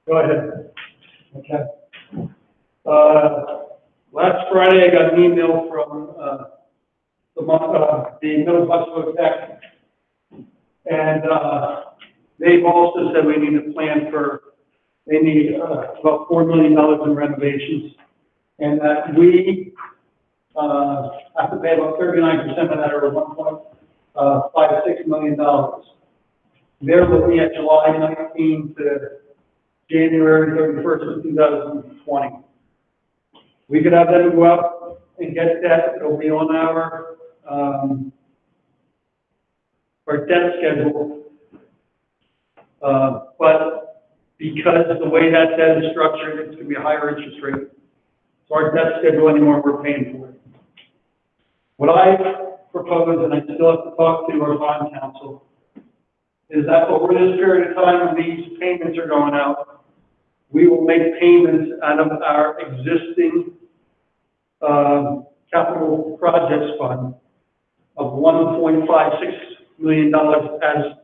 Go ahead. Okay. Last Friday, I got an email from the Middle Buffalo Tech, and they've also said we need a plan for, they need about $4 million in renovations, and that we have to pay about 39% of that, or $1.56 million. They're looking at July 19 to January 31st of 2020. We could have them go out and get that. It'll be on our debt schedule. But because of the way that debt is structured, it's going to be a higher interest rate. So our debt schedule anymore, we're paying for it. What I propose, and I still have to talk to our bond counsel, is that over this period of time when these payments are going out, we will make payments out of our existing capital projects fund of $1.56 million as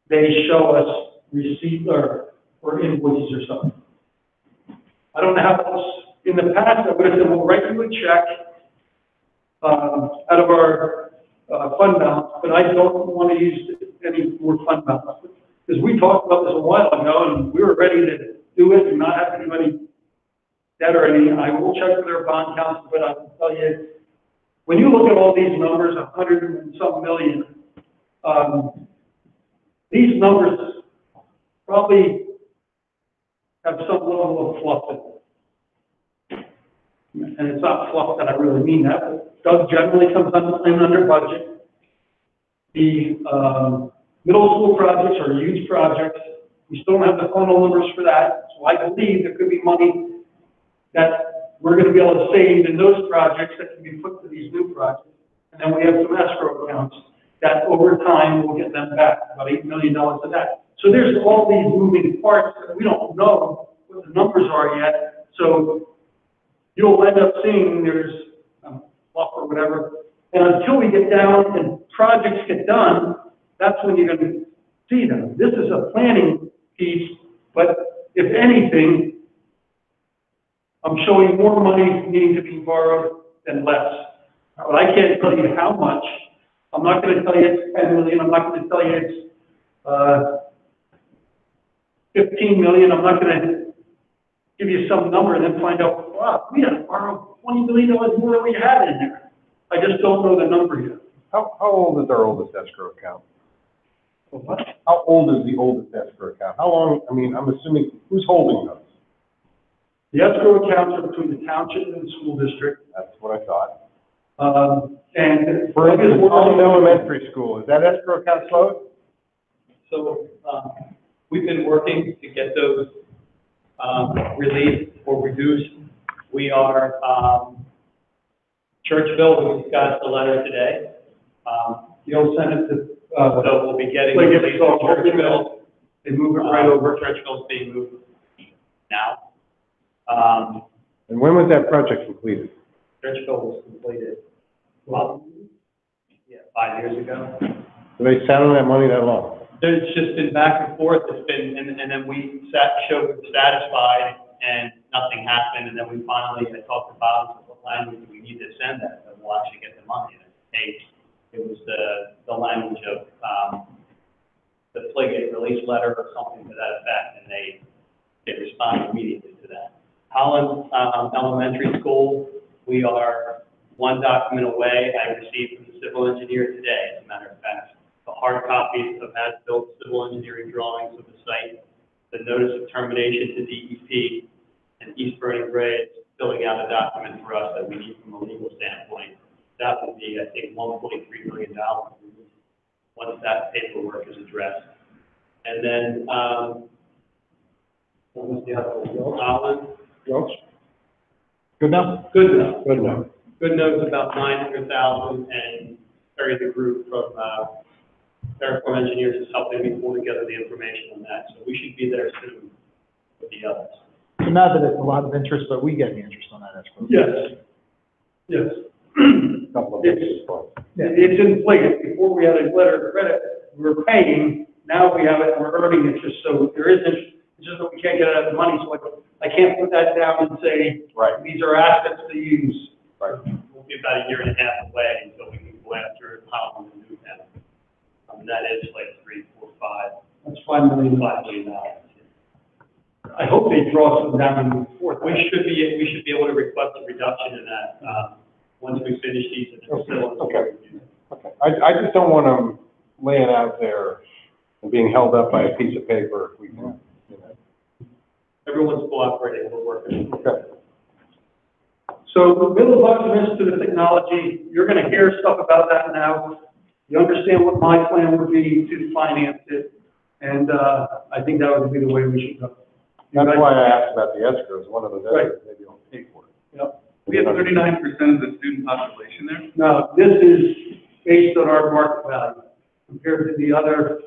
they show us receipts or invoices or something. I don't know how else. In the past, I would have said, we'll write you a check out of our, fund balance, but I don't want to use any more fund balance. Because we talked about this a while ago, and we were ready to do it and not have to do any debt or anything. I will check with our bond counsel, but I can tell you, when you look at all these numbers, 100 and some million, these numbers probably have some level of fluff in them. And it's not fluff that I really mean that, but Doug generally comes in under budget. The middle school projects are huge projects. We still don't have the final numbers for that, so I believe there could be money that we're going to be able to save in those projects that can be put to these new projects. And then we have some escrow accounts that over time we'll get them back, about $8 million of that. So there's all these moving parts that we don't know what the numbers are yet. So you'll end up seeing there's fluff or whatever. And until we get down and projects get done, that's when you're going to see them. This is a planning piece, but if anything, I'm showing more money needing to be borrowed than less. But I can't tell you how much. I'm not going to tell you it's 10 million. I'm not going to tell you it's 15 million. I'm not going to give you some number and then find out, wow, we had to borrow $20 million more than we had in there. I just don't know the number yet. How old is our oldest escrow account? What? How old is the oldest escrow account? How long, I mean, I'm assuming, who's holding those? The escrow accounts are between the township and the school district. That's what I thought. And For instance, Allen Elementary School, is that escrow account closed? So, we've been working to get those, released or reduced. We are, Churchville, we discussed the letter today. You'll send it to, So we'll be getting like released so to Churchville. they move it right over. Churchville's being moved now. And when was that project completed? Churchville was completed, well, 5 years ago. Do they sat on that money that long? There's just been back and forth, it's been, and then we showed we were satisfied, and nothing happened, and then we finally had talked about what language we need to send that, and we'll actually get the money. It was the language of, the Pliget release letter or something to that effect, and they responded immediately to that. Holland Elementary School, we are one document away. I received from the civil engineer today, as a matter of fact, the hard copies of as-built civil engineering drawings of the site, the notice of termination to DEP, and East Burning Gray filling out a document for us that we need from a legal standpoint. That will be, I think, $1.3 million once that paperwork is addressed. And then, what was the other one? Holland? Welch? Good enough? Good enough. Good enough. Good note is about 900,000, and Terry, the group from Terraform Engineers is helping me pull together the information on that. So we should be there soon with the others. So not that it's a lot of interest, but we get the interest on that escrow. Yes. Yes. Couple of basis points. It's inflated. Before we had a letter of credit, we were paying. Now we have it and we're earning interest. So there is interest. It's just that we can't get it out of the money. So I can't put that down and say, Right. These are assets to use. Right. We'll be about a year and a half away until we can go after Holland and Newtown. That is like 3, 4, 5. That's $5 million. $5 million. I hope they draw some down in the fourth. We should be able to request a reduction in that, once we finish these and it's still. Okay. Okay. I just don't want them laying out there and being held up by a piece of paper. We can, you know. Everyone's cooperating, we're working. Okay. So the Middle Bucks Institute of Technology, you're gonna hear stuff about that now. You understand what my plan would be to finance it, and, I think that would be the way we should go. That's why I asked about the escrows. One of those escrows, maybe you'll pay for it. Yep. We have 39% of the student population there. Now, this is based on our market value compared to the other,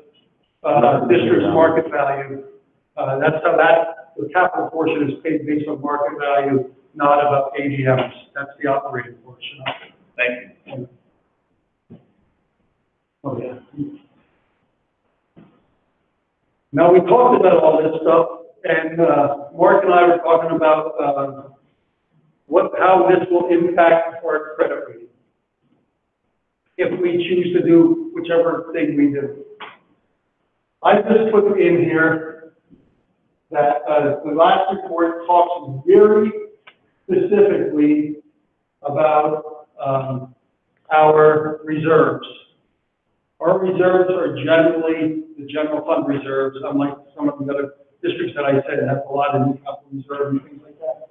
district's market value. That's how the capital portion is paid based on market value, not about AGMs. That's the operating portion of it. Thank you. Okay. Now, we talked about all this stuff, and Mark and I were talking about how this will impact our credit rating. if we choose to do whichever thing we do. I just put in here that, the last report talks very specifically about, our reserves. Our reserves are generally the general fund reserves, unlike some of the other districts that I said have a lot of capital reserve and things like that.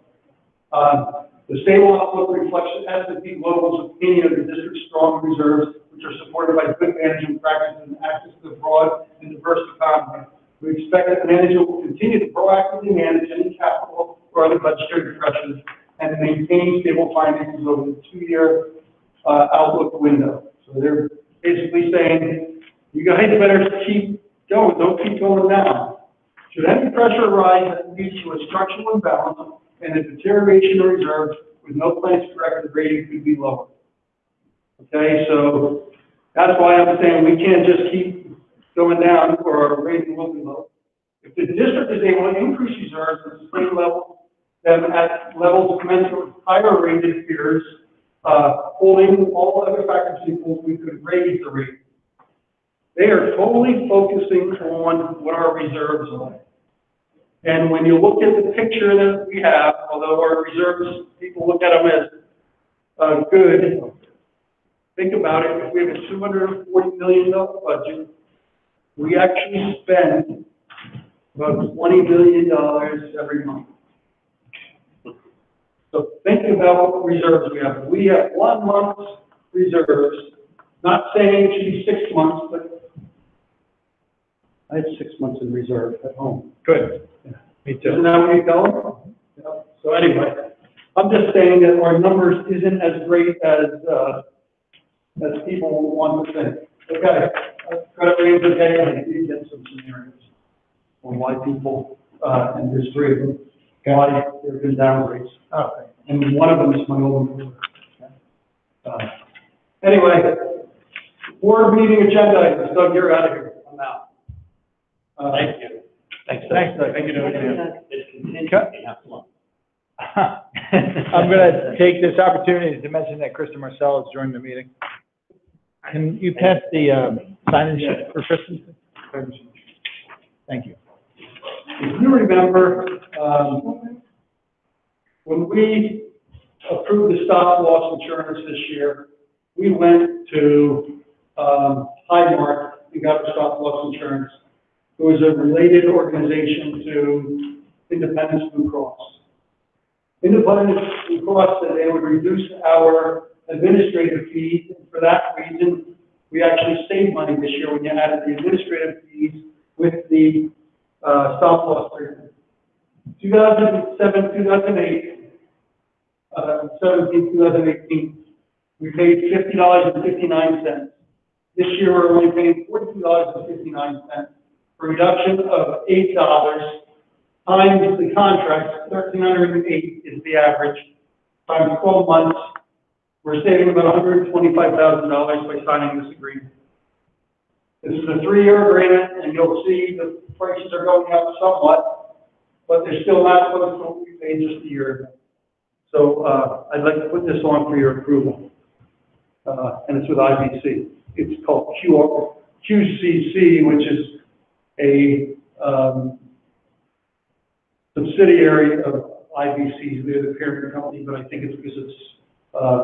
The stable outlook reflects S&P Global's opinion of the district's strong reserves, which are supported by good management practices and access to the broad and diverse economy. We expect that management will continue to proactively manage any capital or other budgetary pressures and maintain stable finances over the 2-year outlook window. So they're basically saying, you guys better keep going, don't keep going down. Should any pressure arise that leads to a structural imbalance and a deterioration of reserves with no plans to correct the rating could be lower. Okay, so that's why I'm saying we can't just keep going down or our rating will be low. If the district is able to increase reserves at the same level, then at levels commensurate with higher rated peers, holding all other factors equal, we could raise the rating. They are totally focusing on what our reserves are. And when you look at the picture that we have, although our reserves, people look at them as good, think about it, if we have a $240 million budget, we actually spend about $20 million every month. So think about what reserves we have. We have 1 month's reserves, not saying it should be 6 months, but I have 6 months in reserve at home. Good. Me too. Isn't that where you're going? Yeah. So anyway, I'm just saying that our numbers isn't as great as people want to think. Okay, credit ratings okay, I did get some scenarios on why people, and there's 3 of them, why there have been downgrades. Okay. And one of them is my own employer. Anyway, board meeting agenda items. Doug, you're out of here. I'm out. Thank you. Thanks, Doug. Thank you, Doug. It's continuing, not long. I'm gonna take this opportunity to mention that Krista Marcel has joined the meeting. Can you pass the signage for Kristen? Thank you. If you remember, when we approved the stop loss insurance this year, we went to Highmark and got the stop loss insurance. It was a related organization to Independence Blue Cross. Independence Blue Cross said they would reduce our administrative fees, and for that reason, we actually saved money this year when you added the administrative fees with the stop loss treatment. 2007, 2008, 2018, we paid $50.59. This year, we're only paying $42.59, a reduction of $8 times the contract. $1,308 is the average, times 12 months. We're saving about $125,000 by signing this agreement. This is a 3-year agreement, and you'll see the prices are going up somewhat, but they're still not close to what we paid just a year ago. So I'd like to put this on for your approval, and it's with IBC. It's called QCC, which is a subsidiary of IBC. They're the parent company, but I think it's because it's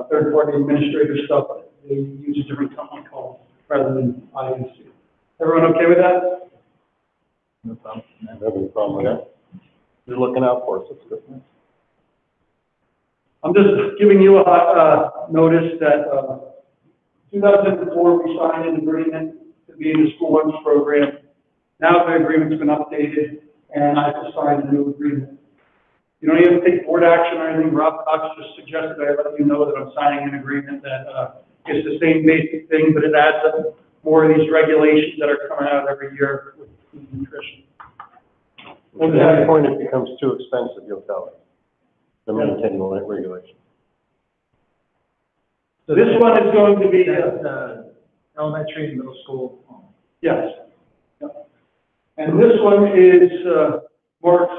third-party administrator stuff. They use a different company called rather than IBC. Everyone okay with that? No problem. I don't have any problem with that. You're looking out for us, that's good. I'm just giving you a notice that 2004 we signed an agreement to be in the school lunch program. Now the agreement's been updated, and I have to sign a new agreement. You don't even take board action or anything. Rob Cox just suggested I let you know that I'm signing an agreement that is the same basic thing, but it adds up more of these regulations that are coming out every year with food and nutrition. At that point, it becomes too expensive, you'll tell us. The maintaining regulation. So this one is going to be, Elementary and middle school. yes. Yep. And this one is Mark's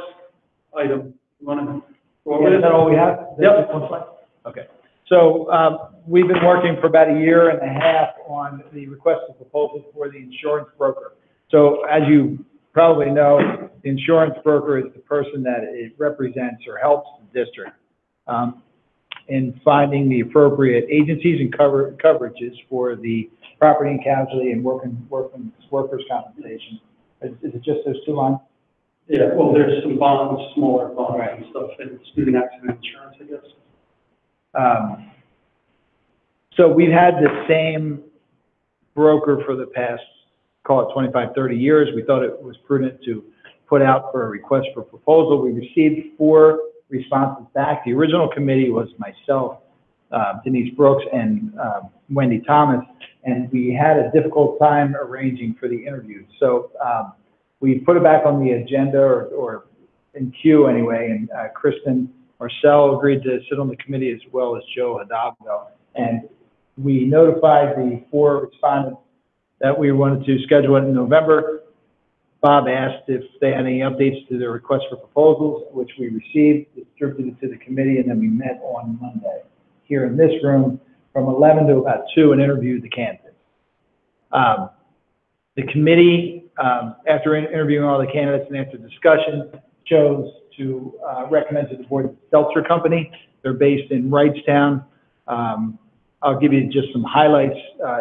item. You want to go over Is it? that all we have? Yep. Okay. So, we've been working for about a year and a half on the request for proposal for the insurance broker. So, as you probably know, the insurance broker is the person that it represents or helps the district in finding the appropriate agencies and coverages for the property and casualty and workers' compensation. Is it just those two lines? Yeah, well, there's some bonds, smaller bonds Right. and stuff, and student accident insurance, I guess. So we've had the same broker for the past, call it 25, 30 years. We thought it was prudent to put out for a request for proposal. We received 4 responses back. The original committee was myself, Denise Brooks, and Wendy Thomas, and we had a difficult time arranging for the interviews. So we put it back on the agenda, or in queue anyway, and Kristen Marcel agreed to sit on the committee as well as Joe Hidalgo. And we notified the 4 respondents that we wanted to schedule it in November. Bob asked if they had any updates to their request for proposals, which we received, distributed to the committee, and then we met on Monday here in this room from 11 to about 2 and interviewed the candidates. The committee, after interviewing all the candidates and after discussion, chose to recommend to the board the Seltzer Company. They're based in Wrightstown. I'll give you just some highlights.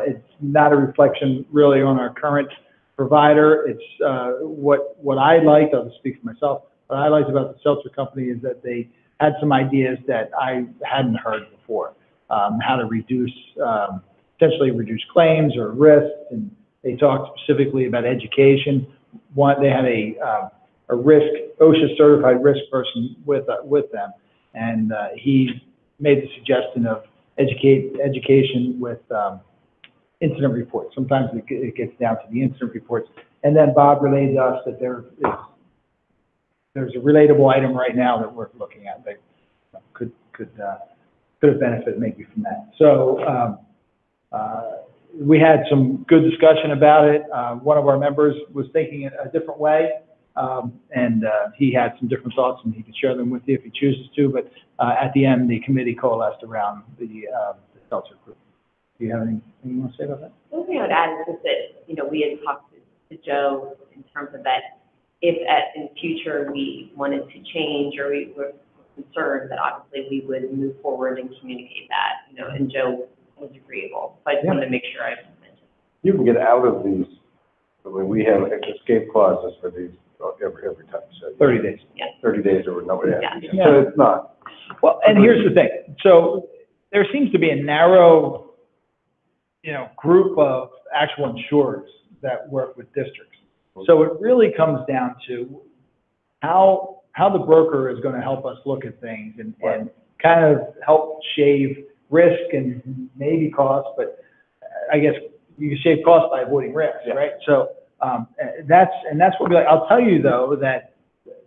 It's not a reflection really on our current provider. It's what I liked, I'll just speak for myself, what I liked about the Seltzer Company is that they had some ideas that I hadn't heard before. How to reduce, essentially reduce claims or risks, and they talked specifically about education. They had a risk, OSHA certified risk person with them, and he made the suggestion of education with incident reports. Sometimes it gets down to the incident reports. And then Bob relayed to us that there's a relatable item right now that we're looking at that could have benefited maybe from that. So we had some good discussion about it. One of our members was thinking a different way, and he had some different thoughts, and he could share them with you if he chooses to. But at the end, the committee coalesced around the Seltzer group. Do you have anything you want to say about that? The only thing I would add is that, we had talked to Joe in terms of that if in future we wanted to change or we were concerned, that obviously we would move forward and communicate that, and Joe was agreeable. So I just wanted to make sure I mentioned. You can get out of these, we have escape clauses for these every time, so. 30 days. Yeah. 30 days or nobody has. Yeah. So it's not. Well, and here's the thing. So there seems to be a narrow, group of actual insurers that work with districts. So it really comes down to how the broker is going to help us look at things and kind of help shave risk and maybe cost, but I guess you can shave cost by avoiding risk, right? So that's what we like. I'll tell you though that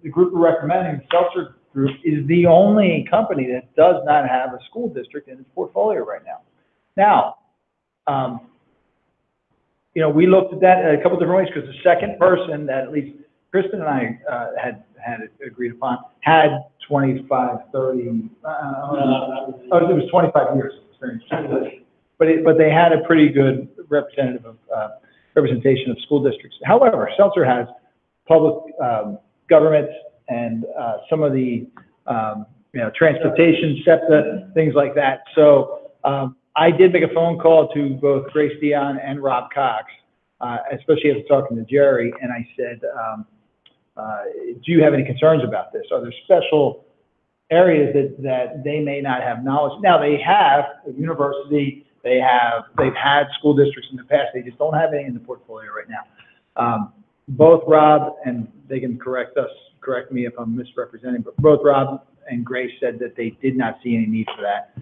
the group we're recommending, the Seltzer Group, is the only company that does not have a school district in its portfolio right now. Now, we looked at that a couple different ways because the second person that at least Kristen and I had agreed upon had 25, 30, it was 25 years of experience. But they had a pretty good representation of school districts. However, Seltzer has public government and some of the transportation, SEPTA, things like that. So I did make a phone call to both Grace Dion and Rob Cox, especially after talking to Jerry, and I said, do you have any concerns about this? Are there special areas that they may not have knowledge? Now, they have a university, they've had school districts in the past, they just don't have any in the portfolio right now. Both Rob, and they can correct me if I'm misrepresenting, but both Rob and Grace said that they did not see any need for that,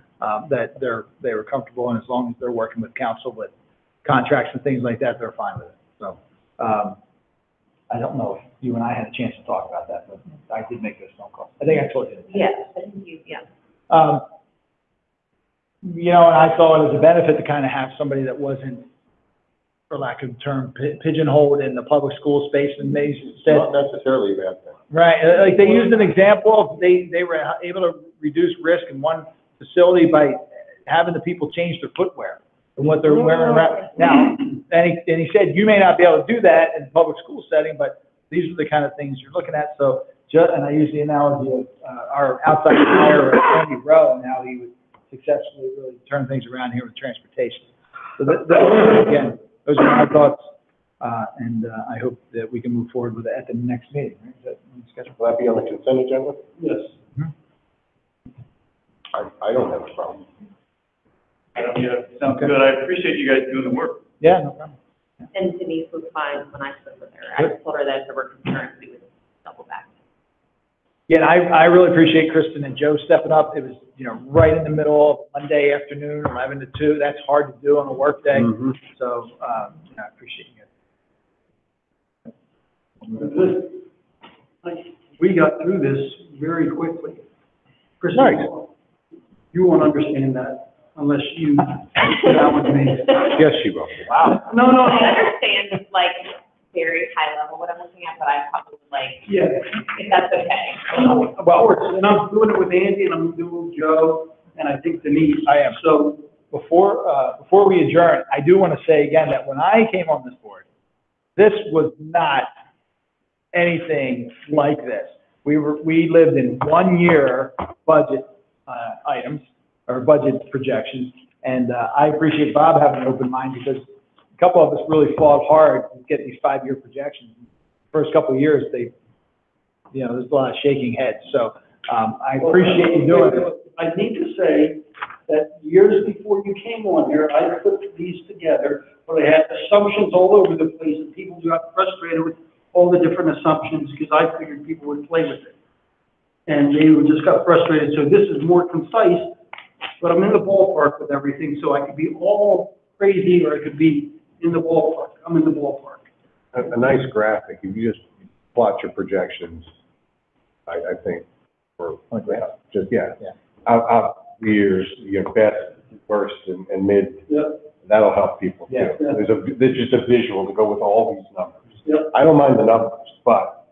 that they were comfortable, and as long as they're working with council with contracts and things like that, they're fine with it. So I don't know if you and I had a chance to talk about that, but I did make this phone call. I think I told you. Yeah, I think yeah. And I thought it was a benefit to kind of have somebody that wasn't, for lack of a term, pigeonholed in the public school space, and they said, Not necessarily a bad thing. right, like they used an example of they were able to reduce risk in one facility by having the people change their footwear and what they're wearing around. Now, and he said, you may not be able to do that in a public school setting, but these are the kind of things you're looking at. So, and I use the analogy of our outside hire, Andy Rowe, and how he would successfully really turn things around here with transportation. So again, those are my thoughts, and I hope that we can move forward with it at the next meeting. Right? Is that on the schedule? Will that be on the consent agenda? Yes. I don't have a problem. I don't, yeah, sounds good. I appreciate you guys doing the work. Yeah, no problem. And Denise was fine when I spoke with her. I just told her that if there were concerns, we would double back. Yeah, and I really appreciate Kristen and Joe stepping up. It was, right in the middle of Monday afternoon, 11 to 2. That's hard to do on a work day. Mhm. So, I appreciate you. We got through this very quickly. Chris, Nice. you won't understand that unless you sit down with me. Yes, she will. Wow. No, I understand it's like very high level what I'm looking at, but I probably Yeah. if that's okay. Of course, and I'm doing it with Andy and I'm doing it with Joe and I think Denise. I am. So, Before we adjourn, I do want to say again that when I came on this board, this was not anything like this. We lived in 1 year budget items or budget projections, and I appreciate Bob having an open mind because a couple of us really fought hard to get these 5-year projections. First couple of years, there's a lot of shaking heads. So I appreciate you doing it. I need to say that years before you came on here, I put these together, where I had assumptions all over the place, and people got frustrated with all the different assumptions, because I figured people would play with it. And they just got frustrated, so this is more concise, but I'm in the ballpark with everything, so I could be all crazy, or I could be in the ballpark. I'm in the ballpark. A nice graphic, if you just plot your projections, I think, for, just, out years, best, worst, and mid, Yep. that'll help people too. Yeah. There's just a visual to go with all these numbers. Yep. I don't mind the numbers, but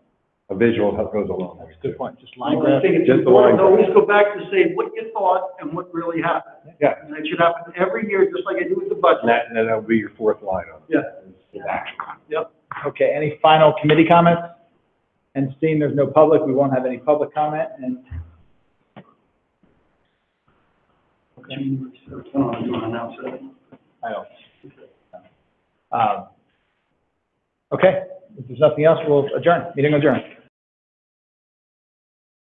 a visual goes a long way. Good point. Just line I graph. think it's Just the important to line. always go back to say what you thought and what really happened. Yeah, And it should happen every year, just like I do with the budget. and that'll be your fourth line on it. Yeah. Okay, any final committee comments? And seeing there's no public, we won't have any public comment, and. Okay. Oh, you want to announce it? I don't. Okay, if there's nothing else, we'll adjourn, meeting adjourned.